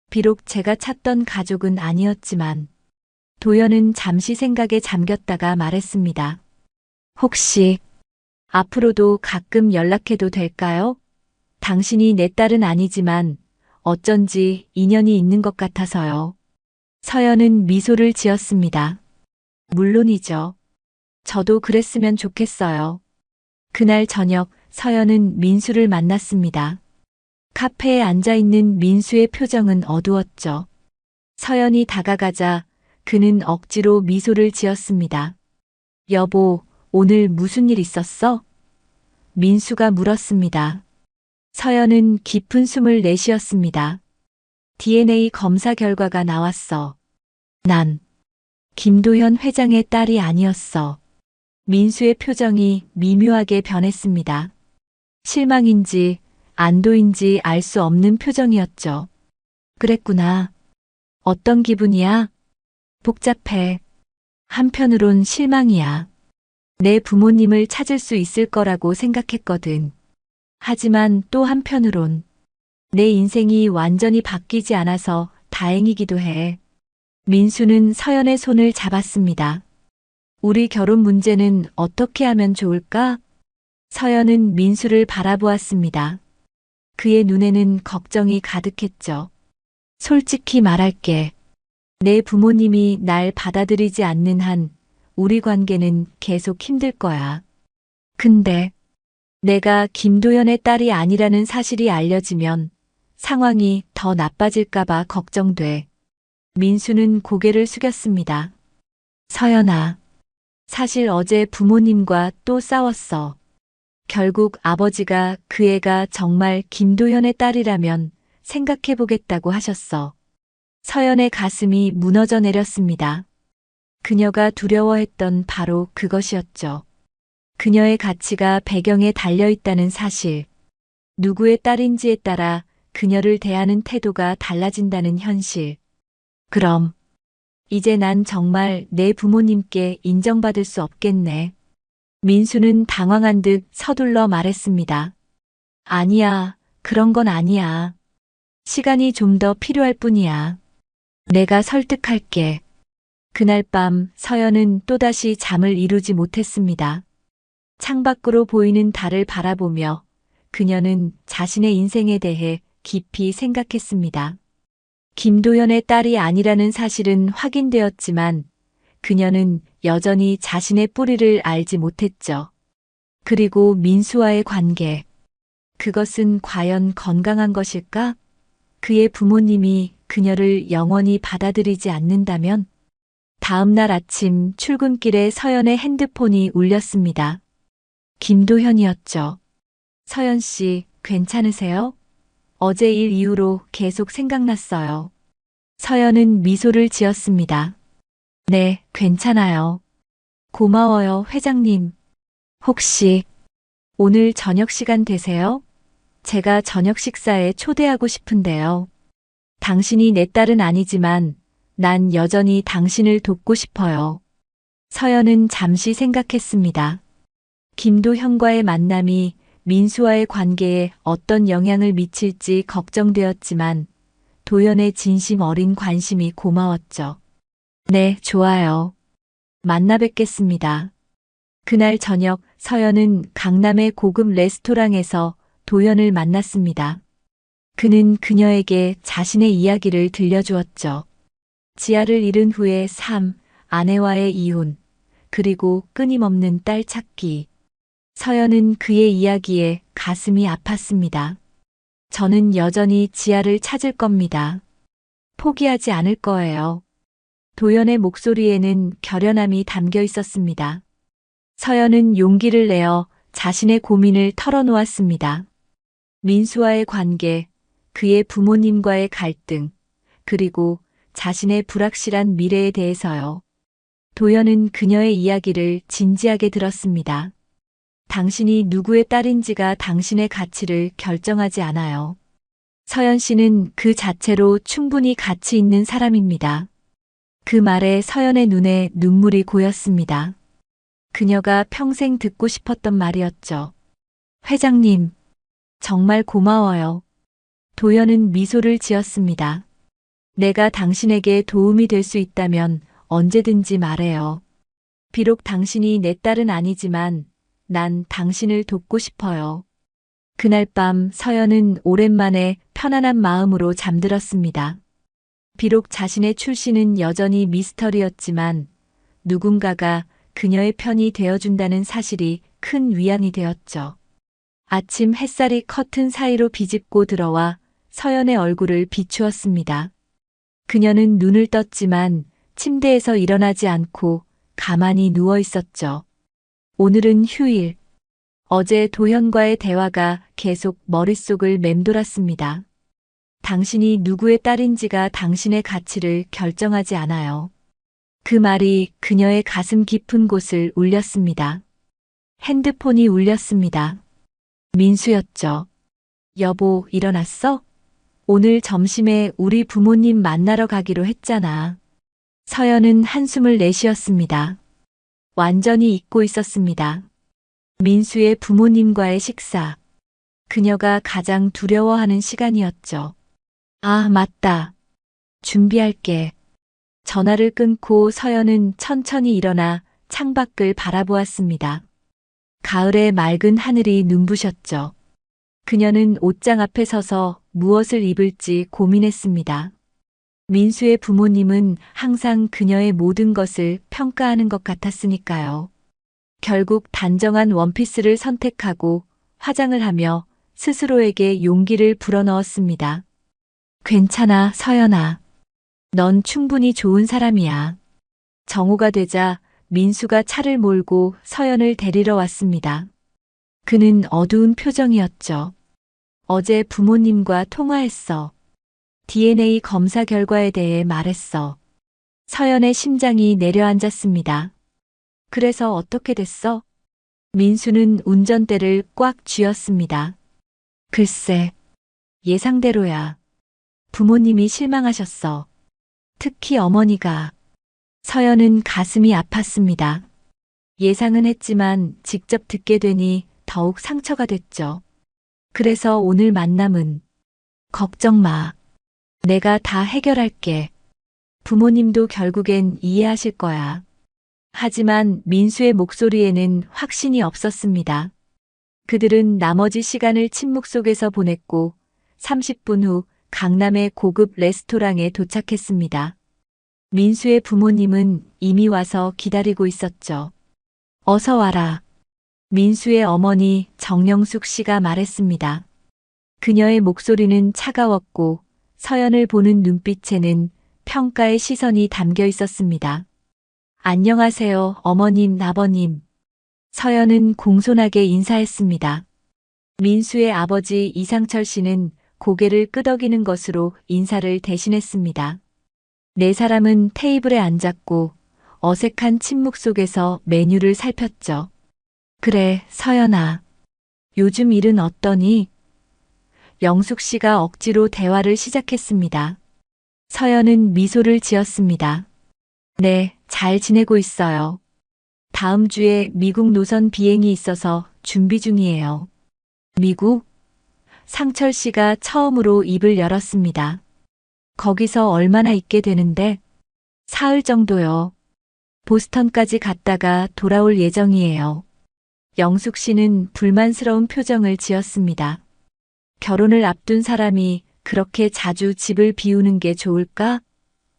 비록 제가 찾던 가족은 아니었지만 도연은 잠시 생각에 잠겼다가 말했습니다. 혹시 앞으로도 가끔 연락해도 될까요? 당신이 내 딸은 아니지만 어쩐지 인연이 있는 것 같아서요. 서연은 미소를 지었습니다. 물론이죠. 저도 그랬으면 좋겠어요. 그날 저녁 서연은 민수를 만났습니다. 카페에 앉아있는 민수의 표정은 어두웠죠. 서연이 다가가자 그는 억지로 미소를 지었습니다. 여보, 오늘 무슨 일 있었어? 민수가 물었습니다. 서연은 깊은 숨을 내쉬었습니다. DNA 검사 결과가 나왔어. 난 김도현 회장의 딸이 아니었어. 민수의 표정이 미묘하게 변했습니다. 실망인지 안도인지 알 수 없는 표정이었죠. 그랬구나. 어떤 기분이야? 복잡해. 한편으론 실망이야. 내 부모님을 찾을 수 있을 거라고 생각했거든. 하지만 또 한편으론 내 인생이 완전히 바뀌지 않아서 다행이기도 해. 민수는 서연의 손을 잡았습니다. 우리 결혼 문제는 어떻게 하면 좋을까? 서연은 민수를 바라보았습니다. 그의 눈에는 걱정이 가득했죠. 솔직히 말할게. 내 부모님이 날 받아들이지 않는 한 우리 관계는 계속 힘들 거야. 근데 내가 김도연의 딸이 아니라는 사실이 알려지면 상황이 더 나빠질까봐 걱정돼. 민수는 고개를 숙였습니다. 서연아, 사실 어제 부모님과 또 싸웠어. 결국 아버지가 그 애가 정말 김도현의 딸이라면 생각해보겠다고 하셨어. 서연의 가슴이 무너져 내렸습니다. 그녀가 두려워했던 바로 그것이었죠. 그녀의 가치가 배경에 달려있다는 사실. 누구의 딸인지에 따라 그녀를 대하는 태도가 달라진다는 현실. 그럼 이제 난 정말 내 부모님께 인정받을 수 없겠네. 민수는 당황한 듯 서둘러 말했습니다. 아니야, 그런 건 아니야. 시간이 좀 더 필요할 뿐이야. 내가 설득할게. 그날 밤 서연은 또다시 잠을 이루지 못했습니다. 창밖으로 보이는 달을 바라보며 그녀는 자신의 인생에 대해 깊이 생각했습니다. 김도연의 딸이 아니라는 사실은 확인되었지만 그녀는 여전히 자신의 뿌리를 알지 못했죠. 그리고 민수와의 관계. 그것은 과연 건강한 것일까? 그의 부모님이 그녀를 영원히 받아들이지 않는다면? 다음 날 아침 출근길에 서연의 핸드폰이 울렸습니다. 김도현이었죠. 서연 씨, 괜찮으세요? 어제 일 이후로 계속 생각났어요. 서연은 미소를 지었습니다. 네, 괜찮아요. 고마워요, 회장님. 혹시 오늘 저녁 시간 되세요? 제가 저녁 식사에 초대하고 싶은데요. 당신이 내 딸은 아니지만 난 여전히 당신을 돕고 싶어요. 서연은 잠시 생각했습니다. 김도현과의 만남이 민수와의 관계에 어떤 영향을 미칠지 걱정되었지만 도연의 진심 어린 관심이 고마웠죠. 네, 좋아요. 만나 뵙겠습니다. 그날 저녁 서연은 강남의 고급 레스토랑에서 도연을 만났습니다. 그는 그녀에게 자신의 이야기를 들려주었죠. 지아를 잃은 후의 삶, 아내와의 이혼, 그리고 끊임없는 딸 찾기. 서연은 그의 이야기에 가슴이 아팠습니다. 저는 여전히 지아를 찾을 겁니다. 포기하지 않을 거예요. 도연의 목소리에는 결연함이 담겨 있었습니다. 서연은 용기를 내어 자신의 고민을 털어놓았습니다. 민수와의 관계, 그의 부모님과의 갈등, 그리고 자신의 불확실한 미래에 대해서요. 도연은 그녀의 이야기를 진지하게 들었습니다. 당신이 누구의 딸인지가 당신의 가치를 결정하지 않아요. 서연 씨는 그 자체로 충분히 가치 있는 사람입니다. 그 말에 서연의 눈에 눈물이 고였습니다. 그녀가 평생 듣고 싶었던 말이었죠. 회장님, 정말 고마워요. 도연은 미소를 지었습니다. 내가 당신에게 도움이 될 수 있다면 언제든지 말해요. 비록 당신이 내 딸은 아니지만 난 당신을 돕고 싶어요. 그날 밤 서연은 오랜만에 편안한 마음으로 잠들었습니다. 비록 자신의 출신은 여전히 미스터리였지만 누군가가 그녀의 편이 되어준다는 사실이 큰 위안이 되었죠. 아침 햇살이 커튼 사이로 비집고 들어와 서연의 얼굴을 비추었습니다. 그녀는 눈을 떴지만 침대에서 일어나지 않고 가만히 누워 있었죠. 오늘은 휴일. 어제 도현과의 대화가 계속 머릿속을 맴돌았습니다. 당신이 누구의 딸인지가 당신의 가치를 결정하지 않아요. 그 말이 그녀의 가슴 깊은 곳을 울렸습니다. 핸드폰이 울렸습니다. 민수였죠. 여보, 일어났어? 오늘 점심에 우리 부모님 만나러 가기로 했잖아. 서연은 한숨을 내쉬었습니다. 완전히 잊고 있었습니다. 민수의 부모님과의 식사. 그녀가 가장 두려워하는 시간이었죠. 아, 맞다. 준비할게. 전화를 끊고 서연은 천천히 일어나 창밖을 바라보았습니다. 가을의 맑은 하늘이 눈부셨죠. 그녀는 옷장 앞에 서서 무엇을 입을지 고민했습니다. 민수의 부모님은 항상 그녀의 모든 것을 평가하는 것 같았으니까요. 결국 단정한 원피스를 선택하고 화장을 하며 스스로에게 용기를 불어넣었습니다. 괜찮아, 서연아. 넌 충분히 좋은 사람이야. 정오가 되자 민수가 차를 몰고 서연을 데리러 왔습니다. 그는 어두운 표정이었죠. 어제 부모님과 통화했어. DNA 검사 결과에 대해 말했어. 서연의 심장이 내려앉았습니다. 그래서 어떻게 됐어? 민수는 운전대를 꽉 쥐었습니다. 글쎄, 예상대로야. 부모님이 실망하셨어. 특히 어머니가. 서연은 가슴이 아팠습니다. 예상은 했지만 직접 듣게 되니 더욱 상처가 됐죠. 그래서 오늘 만남은 걱정 마. 내가 다 해결할게. 부모님도 결국엔 이해하실 거야. 하지만 민수의 목소리에는 확신이 없었습니다. 그들은 나머지 시간을 침묵 속에서 보냈고 30분 후 강남의 고급 레스토랑에 도착했습니다. 민수의 부모님은 이미 와서 기다리고 있었죠. 어서 와라. 민수의 어머니 정영숙 씨가 말했습니다. 그녀의 목소리는 차가웠고 서연을 보는 눈빛에는 평가의 시선이 담겨 있었습니다. 안녕하세요, 어머님, 아버님. 서연은 공손하게 인사했습니다. 민수의 아버지 이상철 씨는 고개를 끄덕이는 것으로 인사를 대신했습니다. 네 사람은 테이블에 앉았고 어색한 침묵 속에서 메뉴를 살폈죠. 그래, 서연아. 요즘 일은 어떠니? 영숙 씨가 억지로 대화를 시작했습니다. 서연은 미소를 지었습니다. 네, 잘 지내고 있어요. 다음 주에 미국 노선 비행이 있어서 준비 중이에요. 미국? 상철 씨가 처음으로 입을 열었습니다. 거기서 얼마나 있게 되는데? 사흘 정도요. 보스턴까지 갔다가 돌아올 예정이에요. 영숙 씨는 불만스러운 표정을 지었습니다. 결혼을 앞둔 사람이 그렇게 자주 집을 비우는 게 좋을까?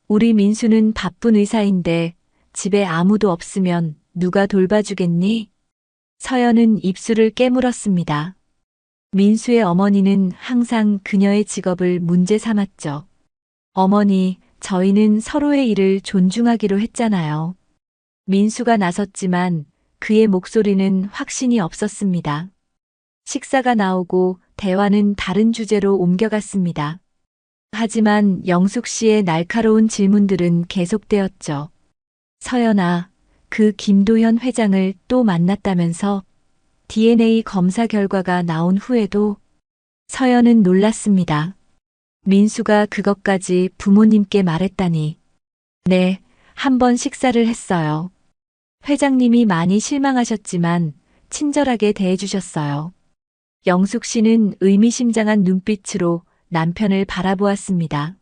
우리 민수는 바쁜 의사인데 집에 아무도 없으면 누가 돌봐주겠니? 서연은 입술을 깨물었습니다. 민수의 어머니는 항상 그녀의 직업을 문제 삼았죠. 어머니, 저희는 서로의 일을 존중하기로 했잖아요. 민수가 나섰지만 그의 목소리는 확신이 없었습니다. 식사가 나오고 대화는 다른 주제로 옮겨갔습니다. 하지만 영숙 씨의 날카로운 질문들은 계속되었죠. 서연아, 그 김도현 회장을 또 만났다면서? DNA 검사 결과가 나온 후에도? 서연은 놀랐습니다. 민수가 그것까지 부모님께 말했다니. 네, 한 번 식사를 했어요. 회장님이 많이 실망하셨지만 친절하게 대해주셨어요. 영숙 씨는 의미심장한 눈빛으로 남편을 바라보았습니다.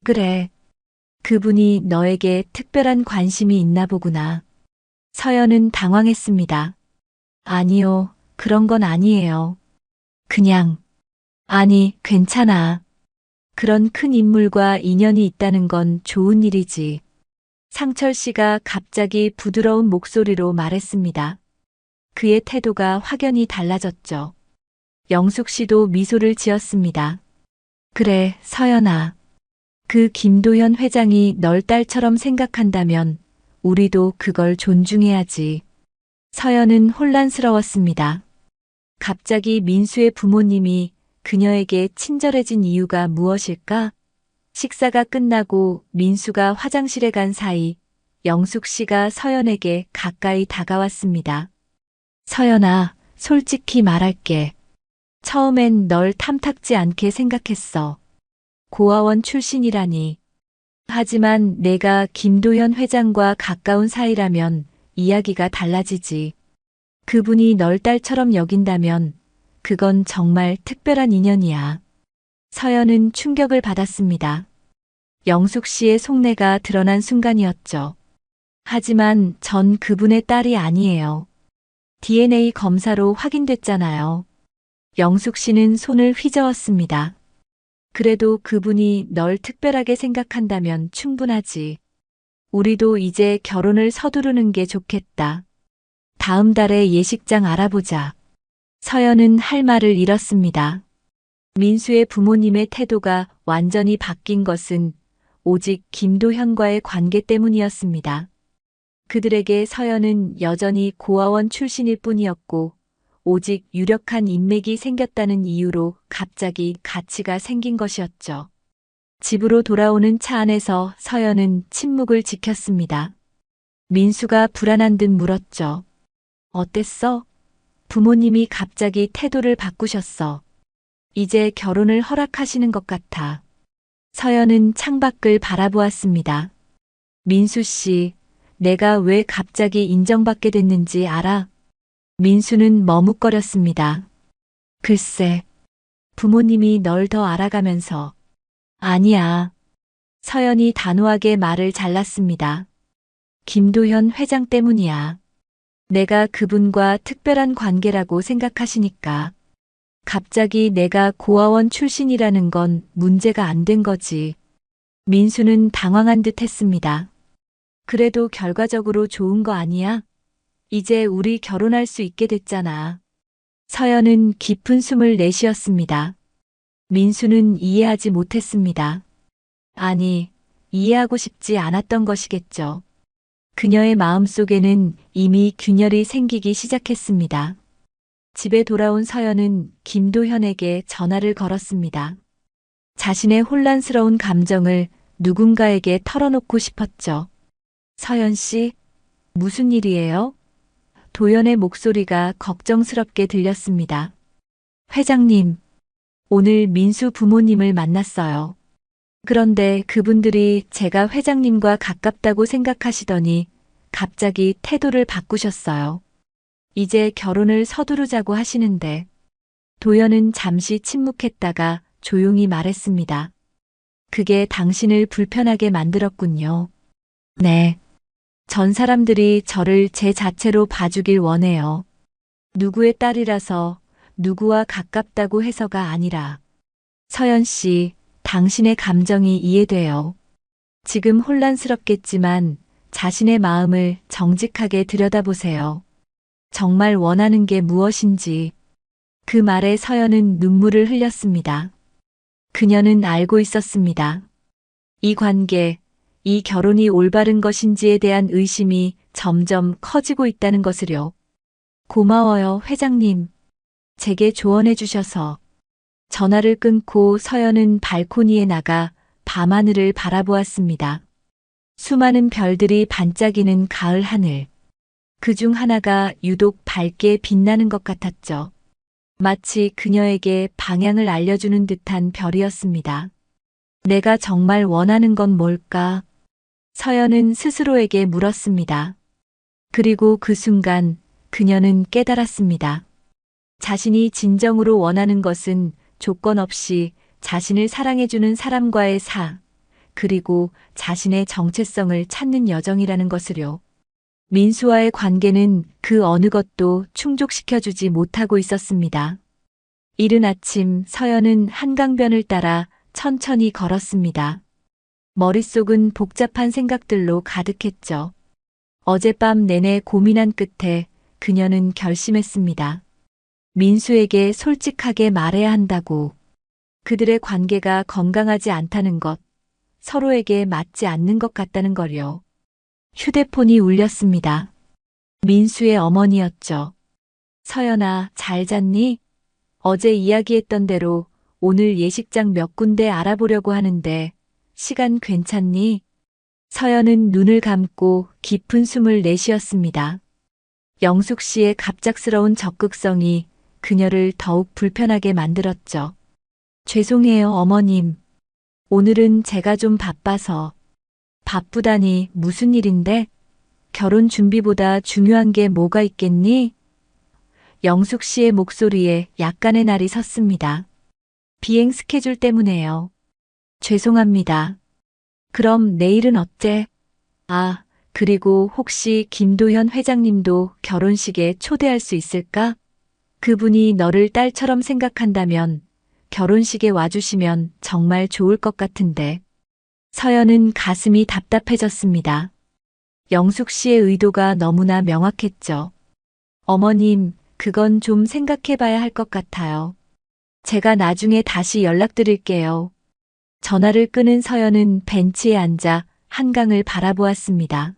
그래, 그분이 너에게 특별한 관심이 있나 보구나. 서연은 당황했습니다. 아니요, 그런 건 아니에요. 그냥, 아니, 괜찮아. 그런 큰 인물과 인연이 있다는 건 좋은 일이지. 상철 씨가 갑자기 부드러운 목소리로 말했습니다. 그의 태도가 확연히 달라졌죠. 영숙 씨도 미소를 지었습니다. 그래, 서연아. 그 김도현 회장이 널 딸처럼 생각한다면 우리도 그걸 존중해야지. 서연은 혼란스러웠습니다. 갑자기 민수의 부모님이 그녀에게 친절해진 이유가 무엇일까? 식사가 끝나고 민수가 화장실에 간 사이 영숙 씨가 서연에게 가까이 다가왔습니다. 서연아, 솔직히 말할게. 처음엔 널 탐탁지 않게 생각했어. 고아원 출신이라니. 하지만 내가 김도현 회장과 가까운 사이라면 이야기가 달라지지. 그분이 널 딸처럼 여긴다면 그건 정말 특별한 인연이야. 서연은 충격을 받았습니다. 영숙 씨의 속내가 드러난 순간이었죠. 하지만 전 그분의 딸이 아니에요. DNA 검사로 확인됐잖아요. 영숙 씨는 손을 휘저었습니다. 그래도 그분이 널 특별하게 생각한다면 충분하지. 우리도 이제 결혼을 서두르는 게 좋겠다. 다음 달에 예식장 알아보자. 서연은 할 말을 잃었습니다. 민수의 부모님의 태도가 완전히 바뀐 것은 오직 김도현과의 관계 때문이었습니다. 그들에게 서연은 여전히 고아원 출신일 뿐이었고 오직 유력한 인맥이 생겼다는 이유로 갑자기 가치가 생긴 것이었죠. 집으로 돌아오는 차 안에서 서연은 침묵을 지켰습니다. 민수가 불안한 듯 물었죠. 어땠어? 부모님이 갑자기 태도를 바꾸셨어. 이제 결혼을 허락하시는 것 같아. 서연은 창밖을 바라보았습니다. 민수 씨, 내가 왜 갑자기 인정받게 됐는지 알아? 민수는 머뭇거렸습니다. 글쎄, 부모님이 널 더 알아가면서. 아니야. 서연이 단호하게 말을 잘랐습니다. 김도현 회장 때문이야. 내가 그분과 특별한 관계라고 생각하시니까. 갑자기 내가 고아원 출신이라는 건 문제가 안 된 거지. 민수는 당황한 듯 했습니다. 그래도 결과적으로 좋은 거 아니야? 이제 우리 결혼할 수 있게 됐잖아. 서연은 깊은 숨을 내쉬었습니다. 민수는 이해하지 못했습니다. 아니, 이해하고 싶지 않았던 것이겠죠. 그녀의 마음속에는 이미 균열이 생기기 시작했습니다. 집에 돌아온 서연은 김도현에게 전화를 걸었습니다. 자신의 혼란스러운 감정을 누군가에게 털어놓고 싶었죠. 서연 씨, 무슨 일이에요? 도연의 목소리가 걱정스럽게 들렸습니다. 회장님, 오늘 민수 부모님을 만났어요. 그런데 그분들이 제가 회장님과 가깝다고 생각하시더니 갑자기 태도를 바꾸셨어요. 이제 결혼을 서두르자고 하시는데. 도연은 잠시 침묵했다가 조용히 말했습니다. 그게 당신을 불편하게 만들었군요. 네. 전 사람들이 저를 제 자체로 봐주길 원해요. 누구의 딸이라서 누구와 가깝다고 해서가 아니라. 서연 씨, 당신의 감정이 이해돼요. 지금 혼란스럽겠지만 자신의 마음을 정직하게 들여다보세요. 정말 원하는 게 무엇인지. 그 말에 서연은 눈물을 흘렸습니다. 그녀는 알고 있었습니다. 이 관계, 이 결혼이 올바른 것인지에 대한 의심이 점점 커지고 있다는 것을요. 고마워요, 회장님. 제게 조언해 주셔서. 전화를 끊고 서연은 발코니에 나가 밤하늘을 바라보았습니다. 수많은 별들이 반짝이는 가을 하늘. 그중 하나가 유독 밝게 빛나는 것 같았죠. 마치 그녀에게 방향을 알려주는 듯한 별이었습니다. 내가 정말 원하는 건 뭘까? 서연은 스스로에게 물었습니다. 그리고 그 순간 그녀는 깨달았습니다. 자신이 진정으로 원하는 것은 조건 없이 자신을 사랑해주는 사람과의 그리고 자신의 정체성을 찾는 여정이라는 것을요. 민수와의 관계는 그 어느 것도 충족시켜주지 못하고 있었습니다. 이른 아침 서연은 한강변을 따라 천천히 걸었습니다. 머릿속은 복잡한 생각들로 가득했죠. 어젯밤 내내 고민한 끝에 그녀는 결심했습니다. 민수에게 솔직하게 말해야 한다고. 그들의 관계가 건강하지 않다는 것, 서로에게 맞지 않는 것 같다는 걸요. 휴대폰이 울렸습니다. 민수의 어머니였죠. 서연아, 잘 잤니? 어제 이야기했던 대로 오늘 예식장 몇 군데 알아보려고 하는데 시간 괜찮니? 서연은 눈을 감고 깊은 숨을 내쉬었습니다. 영숙 씨의 갑작스러운 적극성이 그녀를 더욱 불편하게 만들었죠. 죄송해요, 어머님. 오늘은 제가 좀 바빠서. 바쁘다니 무슨 일인데? 결혼 준비보다 중요한 게 뭐가 있겠니? 영숙 씨의 목소리에 약간의 날이 섰습니다. 비행 스케줄 때문에요. 죄송합니다. 그럼 내일은 어때? 아, 그리고 혹시 김도현 회장님도 결혼식에 초대할 수 있을까? 그분이 너를 딸처럼 생각한다면 결혼식에 와주시면 정말 좋을 것 같은데. 서연은 가슴이 답답해졌습니다. 영숙 씨의 의도가 너무나 명확했죠. 어머님, 그건 좀 생각해 봐야 할 것 같아요. 제가 나중에 다시 연락드릴게요. 전화를 끊은 서연은 벤치에 앉아 한강을 바라보았습니다.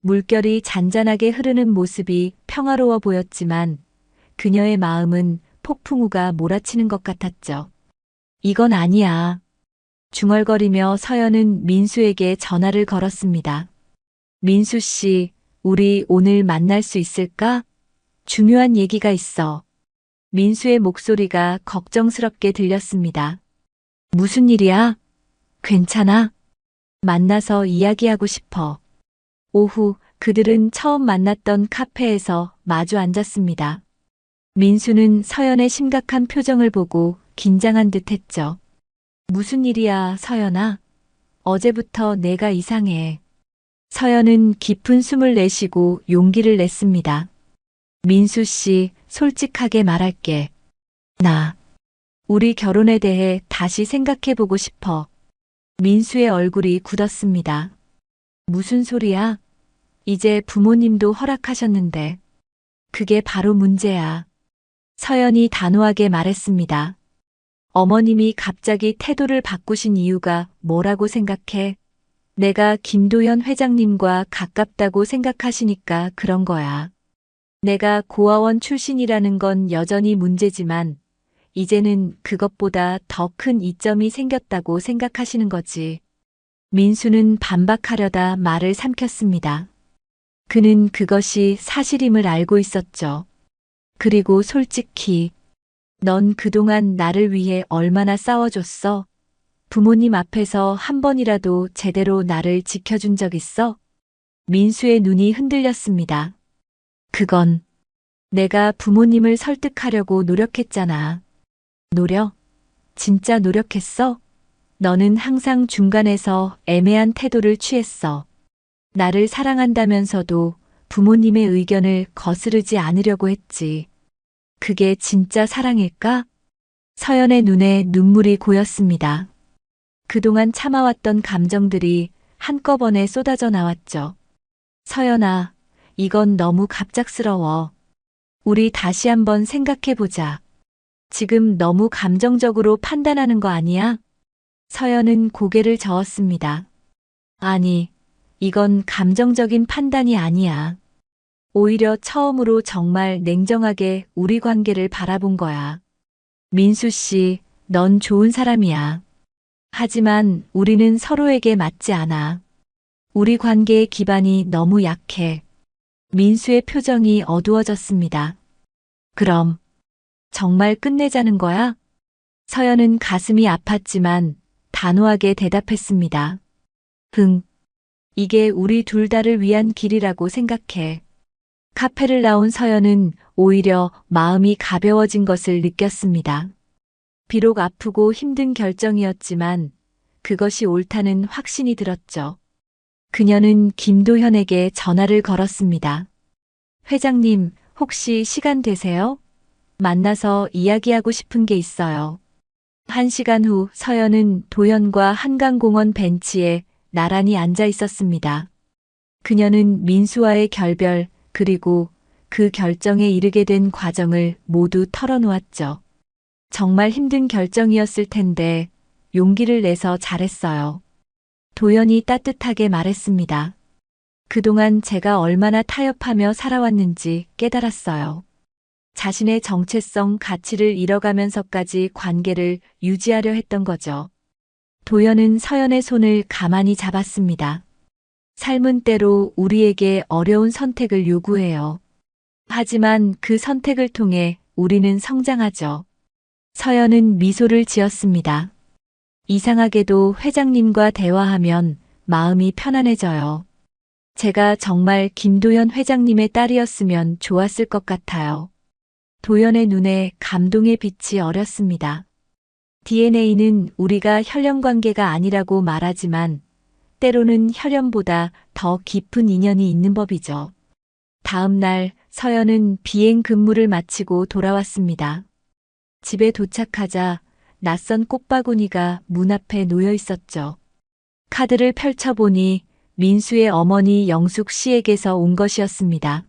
물결이 잔잔하게 흐르는 모습이 평화로워 보였지만 그녀의 마음은 폭풍우가 몰아치는 것 같았죠. 이건 아니야. 중얼거리며 서연은 민수에게 전화를 걸었습니다. 민수 씨, 우리 오늘 만날 수 있을까? 중요한 얘기가 있어. 민수의 목소리가 걱정스럽게 들렸습니다. 무슨 일이야? 괜찮아? 만나서 이야기하고 싶어. 오후 그들은 처음 만났던 카페에서 마주 앉았습니다. 민수는 서연의 심각한 표정을 보고 긴장한 듯 했죠. 무슨 일이야, 서연아? 어제부터 내가 이상해. 서연은 깊은 숨을 내쉬고 용기를 냈습니다. 민수 씨, 솔직하게 말할게. 우리 결혼에 대해 다시 생각해보고 싶어. 민수의 얼굴이 굳었습니다. 무슨 소리야? 이제 부모님도 허락하셨는데. 그게 바로 문제야. 서연이 단호하게 말했습니다. 어머님이 갑자기 태도를 바꾸신 이유가 뭐라고 생각해? 내가 김도현 회장님과 가깝다고 생각하시니까 그런 거야. 내가 고아원 출신이라는 건 여전히 문제지만 이제는 그것보다 더 큰 이점이 생겼다고 생각하시는 거지. 민수는 반박하려다 말을 삼켰습니다. 그는 그것이 사실임을 알고 있었죠. 그리고 솔직히 넌 그동안 나를 위해 얼마나 싸워줬어? 부모님 앞에서 한 번이라도 제대로 나를 지켜준 적 있어? 민수의 눈이 흔들렸습니다. 그건 내가 부모님을 설득하려고 노력했잖아. 노력? 진짜 노력했어? 너는 항상 중간에서 애매한 태도를 취했어. 나를 사랑한다면서도 부모님의 의견을 거스르지 않으려고 했지. 그게 진짜 사랑일까? 서연의 눈에 눈물이 고였습니다. 그동안 참아왔던 감정들이 한꺼번에 쏟아져 나왔죠. 서연아, 이건 너무 갑작스러워. 우리 다시 한번 생각해보자. 지금 너무 감정적으로 판단하는 거 아니야? 서연은 고개를 저었습니다. 아니, 이건 감정적인 판단이 아니야. 오히려 처음으로 정말 냉정하게 우리 관계를 바라본 거야. 민수 씨, 넌 좋은 사람이야. 하지만 우리는 서로에게 맞지 않아. 우리 관계의 기반이 너무 약해. 민수의 표정이 어두워졌습니다. 그럼 정말 끝내자는 거야? 서연은 가슴이 아팠지만 단호하게 대답했습니다. 흥, 이게 우리 둘 다를 위한 길이라고 생각해. 카페를 나온 서연은 오히려 마음이 가벼워진 것을 느꼈습니다. 비록 아프고 힘든 결정이었지만 그것이 옳다는 확신이 들었죠. 그녀는 김도현에게 전화를 걸었습니다. 회장님, 혹시 시간 되세요? 만나서 이야기하고 싶은 게 있어요. 1시간 후 서연은 도현과 한강공원 벤치에 나란히 앉아 있었습니다. 그녀는 민수와의 결별, 그리고 그 결정에 이르게 된 과정을 모두 털어놓았죠. 정말 힘든 결정이었을 텐데 용기를 내서 잘했어요. 도연이 따뜻하게 말했습니다. 그동안 제가 얼마나 타협하며 살아왔는지 깨달았어요. 자신의 정체성, 가치를 잃어가면서까지 관계를 유지하려 했던 거죠. 도연은 서연의 손을 가만히 잡았습니다. 삶은 때로 우리에게 어려운 선택을 요구해요. 하지만 그 선택을 통해 우리는 성장하죠. 서연은 미소를 지었습니다. 이상하게도 회장님과 대화하면 마음이 편안해져요. 제가 정말 김도현 회장님의 딸이었으면 좋았을 것 같아요. 도연의 눈에 감동의 빛이 어렸습니다. DNA는 우리가 혈연 관계가 아니라고 말하지만 때로는 혈연보다 더 깊은 인연이 있는 법이죠. 다음 날 서연은 비행 근무를 마치고 돌아왔습니다. 집에 도착하자 낯선 꽃바구니가 문 앞에 놓여 있었죠. 카드를 펼쳐보니 민수의 어머니 영숙 씨에게서 온 것이었습니다.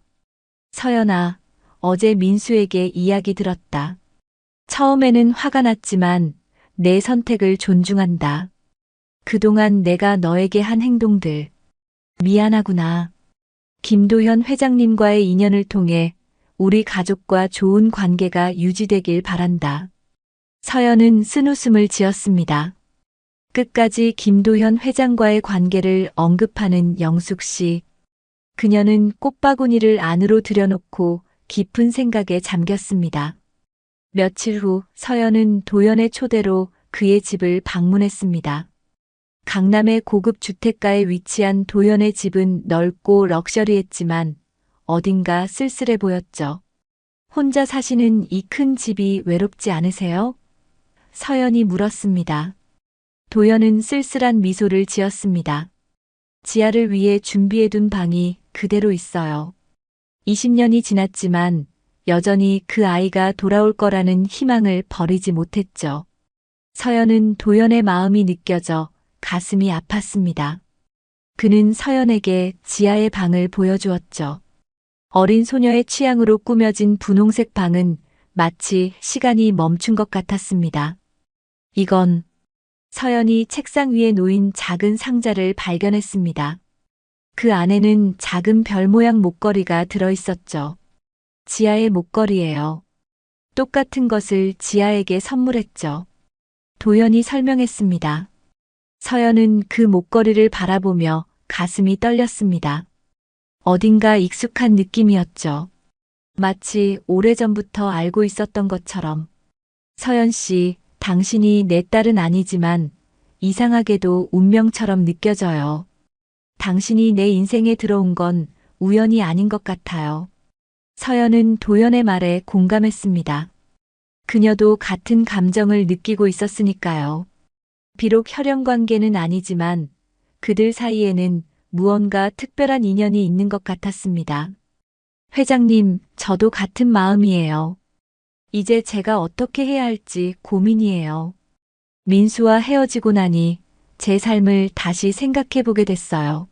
서연아, 어제 민수에게 이야기 들었다. 처음에는 화가 났지만 내 선택을 존중한다. 그동안 내가 너에게 한 행동들 미안하구나. 김도현 회장님과의 인연을 통해 우리 가족과 좋은 관계가 유지되길 바란다. 서연은 쓴웃음을 지었습니다. 끝까지 김도현 회장과의 관계를 언급하는 영숙 씨. 그녀는 꽃바구니를 안으로 들여놓고 깊은 생각에 잠겼습니다. 며칠 후 서연은 도연의 초대로 그의 집을 방문했습니다. 강남의 고급 주택가에 위치한 도연의 집은 넓고 럭셔리했지만 어딘가 쓸쓸해 보였죠. 혼자 사시는 이 큰 집이 외롭지 않으세요? 서연이 물었습니다. 도연은 쓸쓸한 미소를 지었습니다. 지아를 위해 준비해둔 방이 그대로 있어요. 20년이 지났지만 여전히 그 아이가 돌아올 거라는 희망을 버리지 못했죠. 서연은 도연의 마음이 느껴져 가슴이 아팠습니다. 그는 서연에게 지아의 방을 보여주었죠. 어린 소녀의 취향으로 꾸며진 분홍색 방은 마치 시간이 멈춘 것 같았습니다. 이건 서연이 책상 위에 놓인 작은 상자를 발견했습니다. 그 안에는 작은 별 모양 목걸이가 들어있었죠. 지아의 목걸이예요. 똑같은 것을 지아에게 선물했죠. 도연이 설명했습니다. 서연은 그 목걸이를 바라보며 가슴이 떨렸습니다. 어딘가 익숙한 느낌이었죠. 마치 오래전부터 알고 있었던 것처럼. 서연 씨, 당신이 내 딸은 아니지만 이상하게도 운명처럼 느껴져요. 당신이 내 인생에 들어온 건 우연이 아닌 것 같아요. 서연은 도연의 말에 공감했습니다. 그녀도 같은 감정을 느끼고 있었으니까요. 비록 혈연 관계는 아니지만 그들 사이에는 무언가 특별한 인연이 있는 것 같았습니다. 회장님, 저도 같은 마음이에요. 이제 제가 어떻게 해야 할지 고민이에요. 민수와 헤어지고 나니 제 삶을 다시 생각해 보게 됐어요.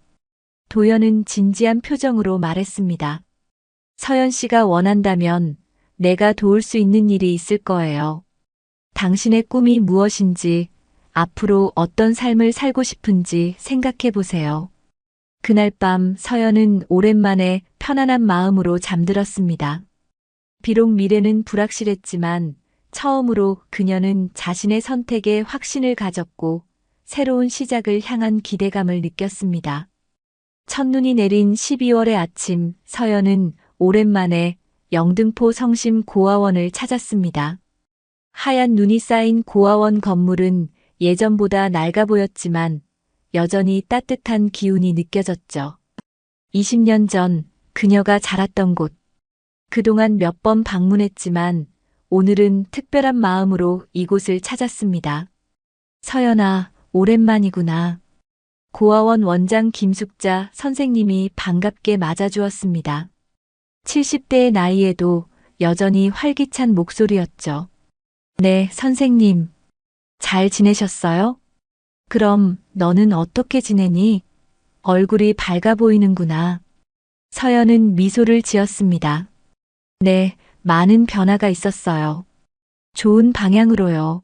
도연은 진지한 표정으로 말했습니다. 서연 씨가 원한다면 내가 도울 수 있는 일이 있을 거예요. 당신의 꿈이 무엇인지, 앞으로 어떤 삶을 살고 싶은지 생각해 보세요. 그날 밤 서연은 오랜만에 편안한 마음으로 잠들었습니다. 비록 미래는 불확실했지만 처음으로 그녀는 자신의 선택에 확신을 가졌고 새로운 시작을 향한 기대감을 느꼈습니다. 첫눈이 내린 12월의 아침, 서연은 오랜만에 영등포 성심 고아원을 찾았습니다. 하얀 눈이 쌓인 고아원 건물은 예전보다 낡아 보였지만 여전히 따뜻한 기운이 느껴졌죠. 20년 전 그녀가 자랐던 곳. 그동안 몇 번 방문했지만 오늘은 특별한 마음으로 이곳을 찾았습니다. 서연아, 오랜만이구나. 고아원 원장 김숙자 선생님이 반갑게 맞아주었습니다. 70대의 나이에도 여전히 활기찬 목소리였죠. 네, 선생님. 잘 지내셨어요? 그럼 너는 어떻게 지내니? 얼굴이 밝아 보이는구나. 서연은 미소를 지었습니다. 네, 많은 변화가 있었어요. 좋은 방향으로요.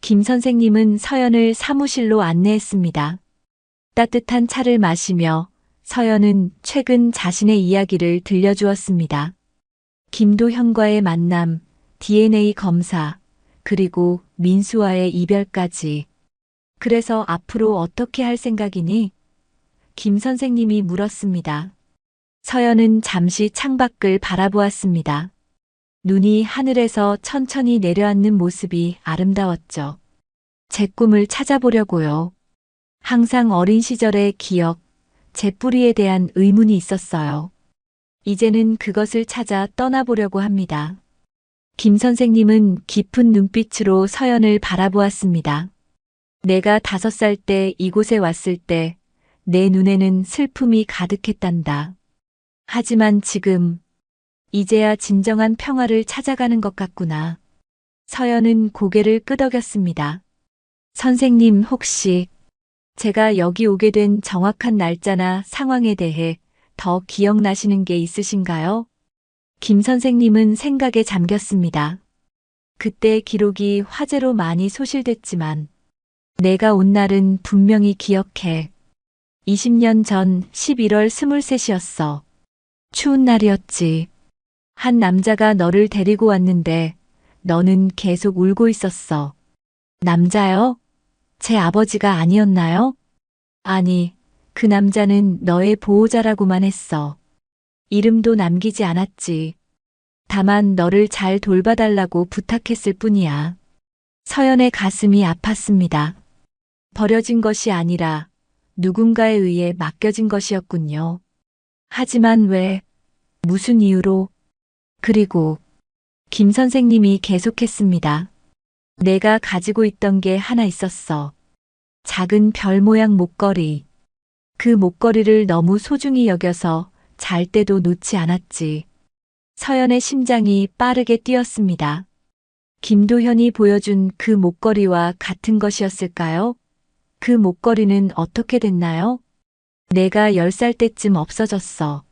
김 선생님은 서연을 사무실로 안내했습니다. 따뜻한 차를 마시며 서연은 최근 자신의 이야기를 들려주었습니다. 김도현과의 만남, DNA 검사, 그리고 민수와의 이별까지. 그래서 앞으로 어떻게 할 생각이니? 김 선생님이 물었습니다. 서연은 잠시 창밖을 바라보았습니다. 눈이 하늘에서 천천히 내려앉는 모습이 아름다웠죠. 제 꿈을 찾아보려고요. 항상 어린 시절의 기억, 제 뿌리에 대한 의문이 있었어요. 이제는 그것을 찾아 떠나보려고 합니다. 김 선생님은 깊은 눈빛으로 서연을 바라보았습니다. 내가 5살 때 이곳에 왔을 때 내 눈에는 슬픔이 가득했단다. 하지만 지금 이제야 진정한 평화를 찾아가는 것 같구나. 서연은 고개를 끄덕였습니다. 선생님 혹시 제가 여기 오게 된 정확한 날짜나 상황에 대해 더 기억나시는 게 있으신가요? 김 선생님은 생각에 잠겼습니다. 그때 기록이 화재로 많이 소실됐지만 내가 온 날은 분명히 기억해. 20년 전 11월 23이었어. 추운 날이었지. 한 남자가 너를 데리고 왔는데 너는 계속 울고 있었어. 남자요? 제 아버지가 아니었나요? 아니, 그 남자는 너의 보호자라고만 했어. 이름도 남기지 않았지. 다만 너를 잘 돌봐달라고 부탁했을 뿐이야. 서연의 가슴이 아팠습니다. 버려진 것이 아니라 누군가에 의해 맡겨진 것이었군요. 하지만 왜, 무슨 이유로? 그리고 김 선생님이 계속했습니다. 내가 가지고 있던 게 하나 있었어. 작은 별 모양 목걸이. 그 목걸이를 너무 소중히 여겨서 잘 때도 놓지 않았지. 서연의 심장이 빠르게 뛰었습니다. 김도현이 보여준 그 목걸이와 같은 것이었을까요? 그 목걸이는 어떻게 됐나요? 내가 10살 때쯤 없어졌어.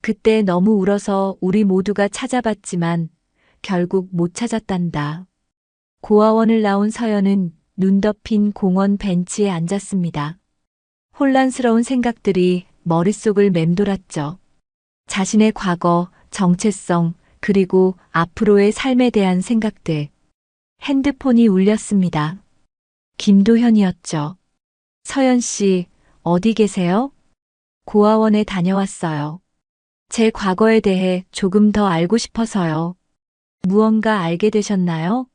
그때 너무 울어서 우리 모두가 찾아봤지만 결국 못 찾았단다. 고아원을 나온 서연은 눈 덮인 공원 벤치에 앉았습니다. 혼란스러운 생각들이 머릿속을 맴돌았죠. 자신의 과거, 정체성, 그리고 앞으로의 삶에 대한 생각들. 핸드폰이 울렸습니다. 김도현이었죠. 서연 씨, 어디 계세요? 고아원에 다녀왔어요. 제 과거에 대해 조금 더 알고 싶어서요. 무언가 알게 되셨나요?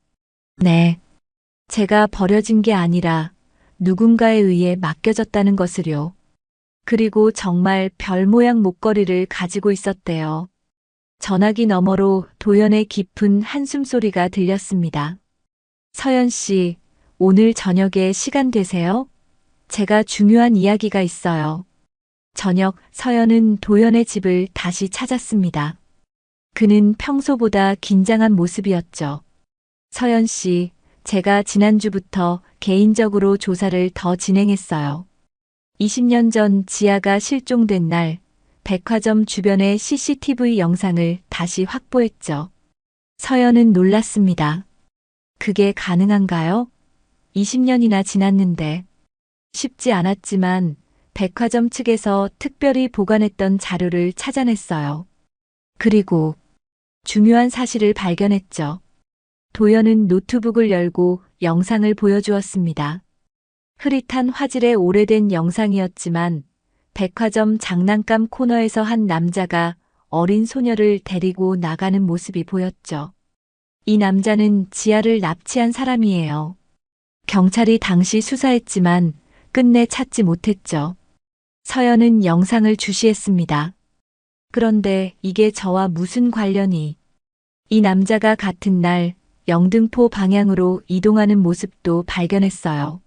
네. 제가 버려진 게 아니라 누군가에 의해 맡겨졌다는 것을요. 그리고 정말 별 모양 목걸이를 가지고 있었대요. 전화기 너머로 도연의 깊은 한숨 소리가 들렸습니다. 서연 씨, 오늘 저녁에 시간 되세요? 제가 중요한 이야기가 있어요. 저녁 서연은 도연의 집을 다시 찾았습니다. 그는 평소보다 긴장한 모습이었죠. 서연 씨, 제가 지난주부터 개인적으로 조사를 더 진행했어요. 20년 전 지아가 실종된 날, 백화점 주변의 CCTV 영상을 다시 확보했죠. 서연은 놀랐습니다. 그게 가능한가요? 20년이나 지났는데. 쉽지 않았지만 백화점 측에서 특별히 보관했던 자료를 찾아냈어요. 그리고 중요한 사실을 발견했죠. 도연은 노트북을 열고 영상을 보여주었습니다. 흐릿한 화질의 오래된 영상이었지만 백화점 장난감 코너에서 한 남자가 어린 소녀를 데리고 나가는 모습이 보였죠. 이 남자는 지아를 납치한 사람이에요. 경찰이 당시 수사했지만 끝내 찾지 못했죠. 서연은 영상을 주시했습니다. 그런데 이게 저와 무슨 관련이? 이 남자가 같은 날 영등포 방향으로 이동하는 모습도 발견했어요.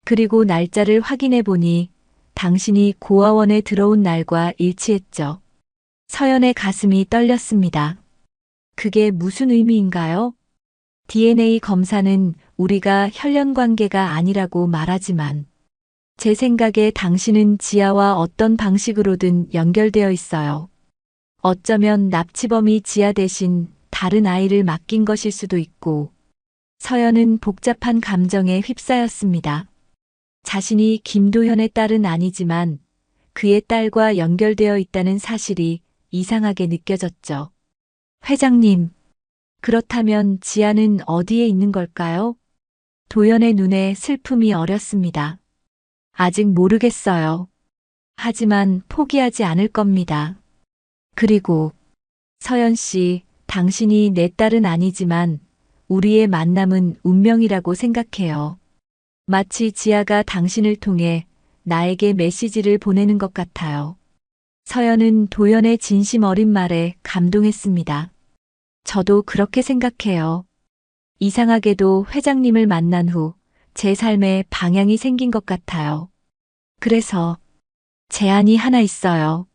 그리고 날짜를 확인해 보니 당신이 고아원에 들어온 날과 일치했죠. 서연의 가슴이 떨렸습니다. 그게 무슨 의미인가요? DNA 검사는 우리가 혈연 관계가 아니라고 말하지만 제 생각에 당신은 지아와 어떤 방식으로든 연결되어 있어요. 어쩌면 납치범이 지아 대신 다른 아이를 맡긴 것일 수도 있고. 서연은 복잡한 감정에 휩싸였습니다. 자신이 김도현의 딸은 아니지만 그의 딸과 연결되어 있다는 사실이 이상하게 느껴졌죠. 회장님, 그렇다면 지아는 어디에 있는 걸까요? 도연의 눈에 슬픔이 어렸습니다. 아직 모르겠어요. 하지만 포기하지 않을 겁니다. 그리고 서연 씨, 당신이 내 딸은 아니지만 우리의 만남은 운명이라고 생각해요. 마치 지아가 당신을 통해 나에게 메시지를 보내는 것 같아요. 서연은 도연의 진심 어린 말에 감동했습니다. 저도 그렇게 생각해요. 이상하게도 회장님을 만난 후 제 삶에 방향이 생긴 것 같아요. 그래서 제안이 하나 있어요.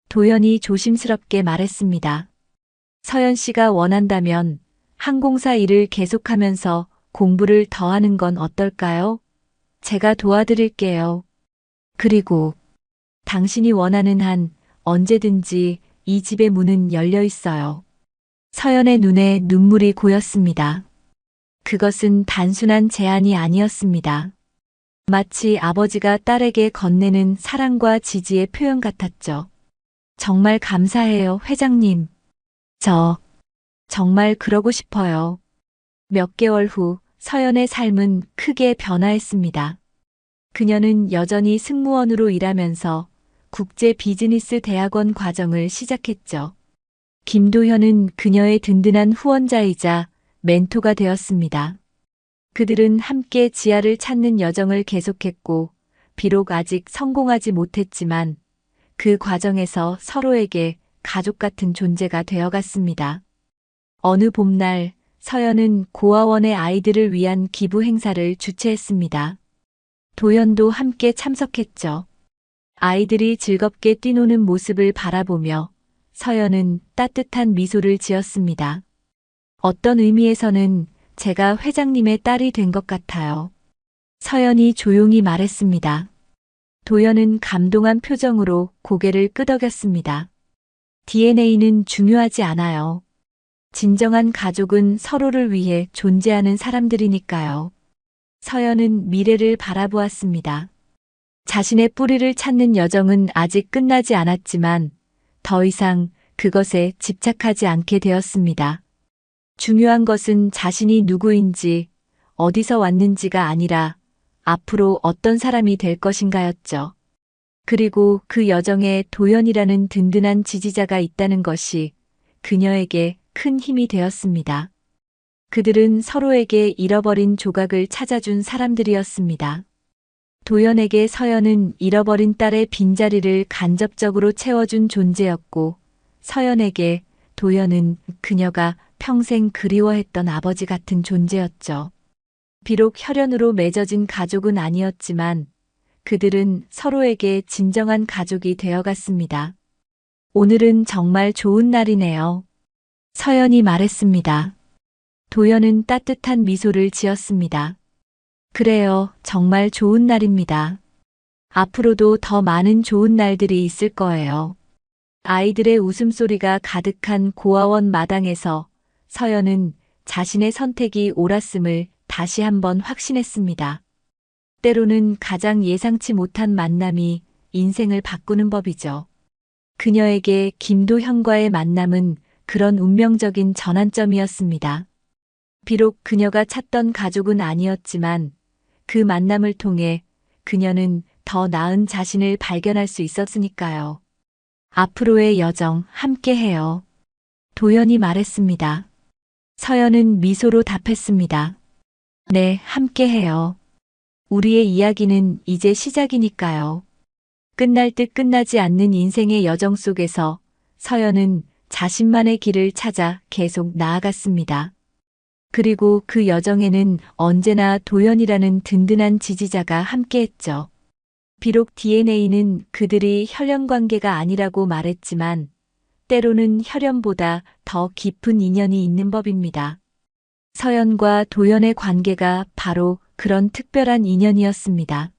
도연이 조심스럽게 말했습니다. 서연 씨가 원한다면 항공사 일을 계속하면서 공부를 더 하는 건 어떨까요? 제가 도와드릴게요. 그리고 당신이 원하는 한 언제든지 이 집의 문은 열려 있어요. 서연의 눈에 눈물이 고였습니다. 그것은 단순한 제안이 아니었습니다. 마치 아버지가 딸에게 건네는 사랑과 지지의 표현 같았죠. 정말 감사해요, 회장님. 저 정말 그러고 싶어요. 몇 개월 후 서연의 삶은 크게 변화했습니다. 그녀는 여전히 승무원으로 일하면서 국제 비즈니스 대학원 과정을 시작했죠. 김도현은 그녀의 든든한 후원자이자 멘토가 되었습니다. 그들은 함께 지아를 찾는 여정을 계속했고, 비록 아직 성공하지 못했지만 그 과정에서 서로에게 가족 같은 존재가 되어갔습니다. 어느 봄날 서연은 고아원의 아이들을 위한 기부 행사를 주최했습니다. 도연도 함께 참석했죠. 아이들이 즐겁게 뛰노는 모습을 바라보며 서연은 따뜻한 미소를 지었습니다. 어떤 의미에서는 제가 회장님의 딸이 된 것 같아요. 서연이 조용히 말했습니다. 도연은 감동한 표정으로 고개를 끄덕였습니다. DNA는 중요하지 않아요. 진정한 가족은 서로를 위해 존재하는 사람들이니까요. 서연은 미래를 바라보았습니다. 자신의 뿌리를 찾는 여정은 아직 끝나지 않았지만 더 이상 그것에 집착하지 않게 되었습니다. 중요한 것은 자신이 누구인지, 어디서 왔는지가 아니라 앞으로 어떤 사람이 될 것인가였죠. 그리고 그 여정에 도연이라는 든든한 지지자가 있다는 것이 그녀에게 큰 힘이 되었습니다. 그들은 서로에게 잃어버린 조각을 찾아준 사람들이었습니다. 도연에게 서연은 잃어버린 딸의 빈자리를 간접적으로 채워준 존재였고, 서연에게 도연은 그녀가 평생 그리워했던 아버지 같은 존재였죠. 비록 혈연으로 맺어진 가족은 아니었지만 그들은 서로에게 진정한 가족이 되어갔습니다. 오늘은 정말 좋은 날이네요. 서연이 말했습니다. 도연은 따뜻한 미소를 지었습니다. 그래요, 정말 좋은 날입니다. 앞으로도 더 많은 좋은 날들이 있을 거예요. 아이들의 웃음소리가 가득한 고아원 마당에서 서연은 자신의 선택이 옳았음을 다시 한번 확신했습니다. 때로는 가장 예상치 못한 만남이 인생을 바꾸는 법이죠. 그녀에게 김도현과의 만남은 그런 운명적인 전환점이었습니다. 비록 그녀가 찾던 가족은 아니었지만 그 만남을 통해 그녀는 더 나은 자신을 발견할 수 있었으니까요. 앞으로의 여정 함께해요. 도연이 말했습니다. 서연은 미소로 답했습니다. 네, 함께해요. 우리의 이야기는 이제 시작이니까요. 끝날 듯 끝나지 않는 인생의 여정 속에서 서연은 자신만의 길을 찾아 계속 나아갔습니다. 그리고 그 여정에는 언제나 도연이라는 든든한 지지자가 함께했죠. 비록 DNA는 그들이 혈연 관계가 아니라고 말했지만 때로는 혈연보다 더 깊은 인연이 있는 법입니다. 서연과 도연의 관계가 바로 그런 특별한 인연이었습니다.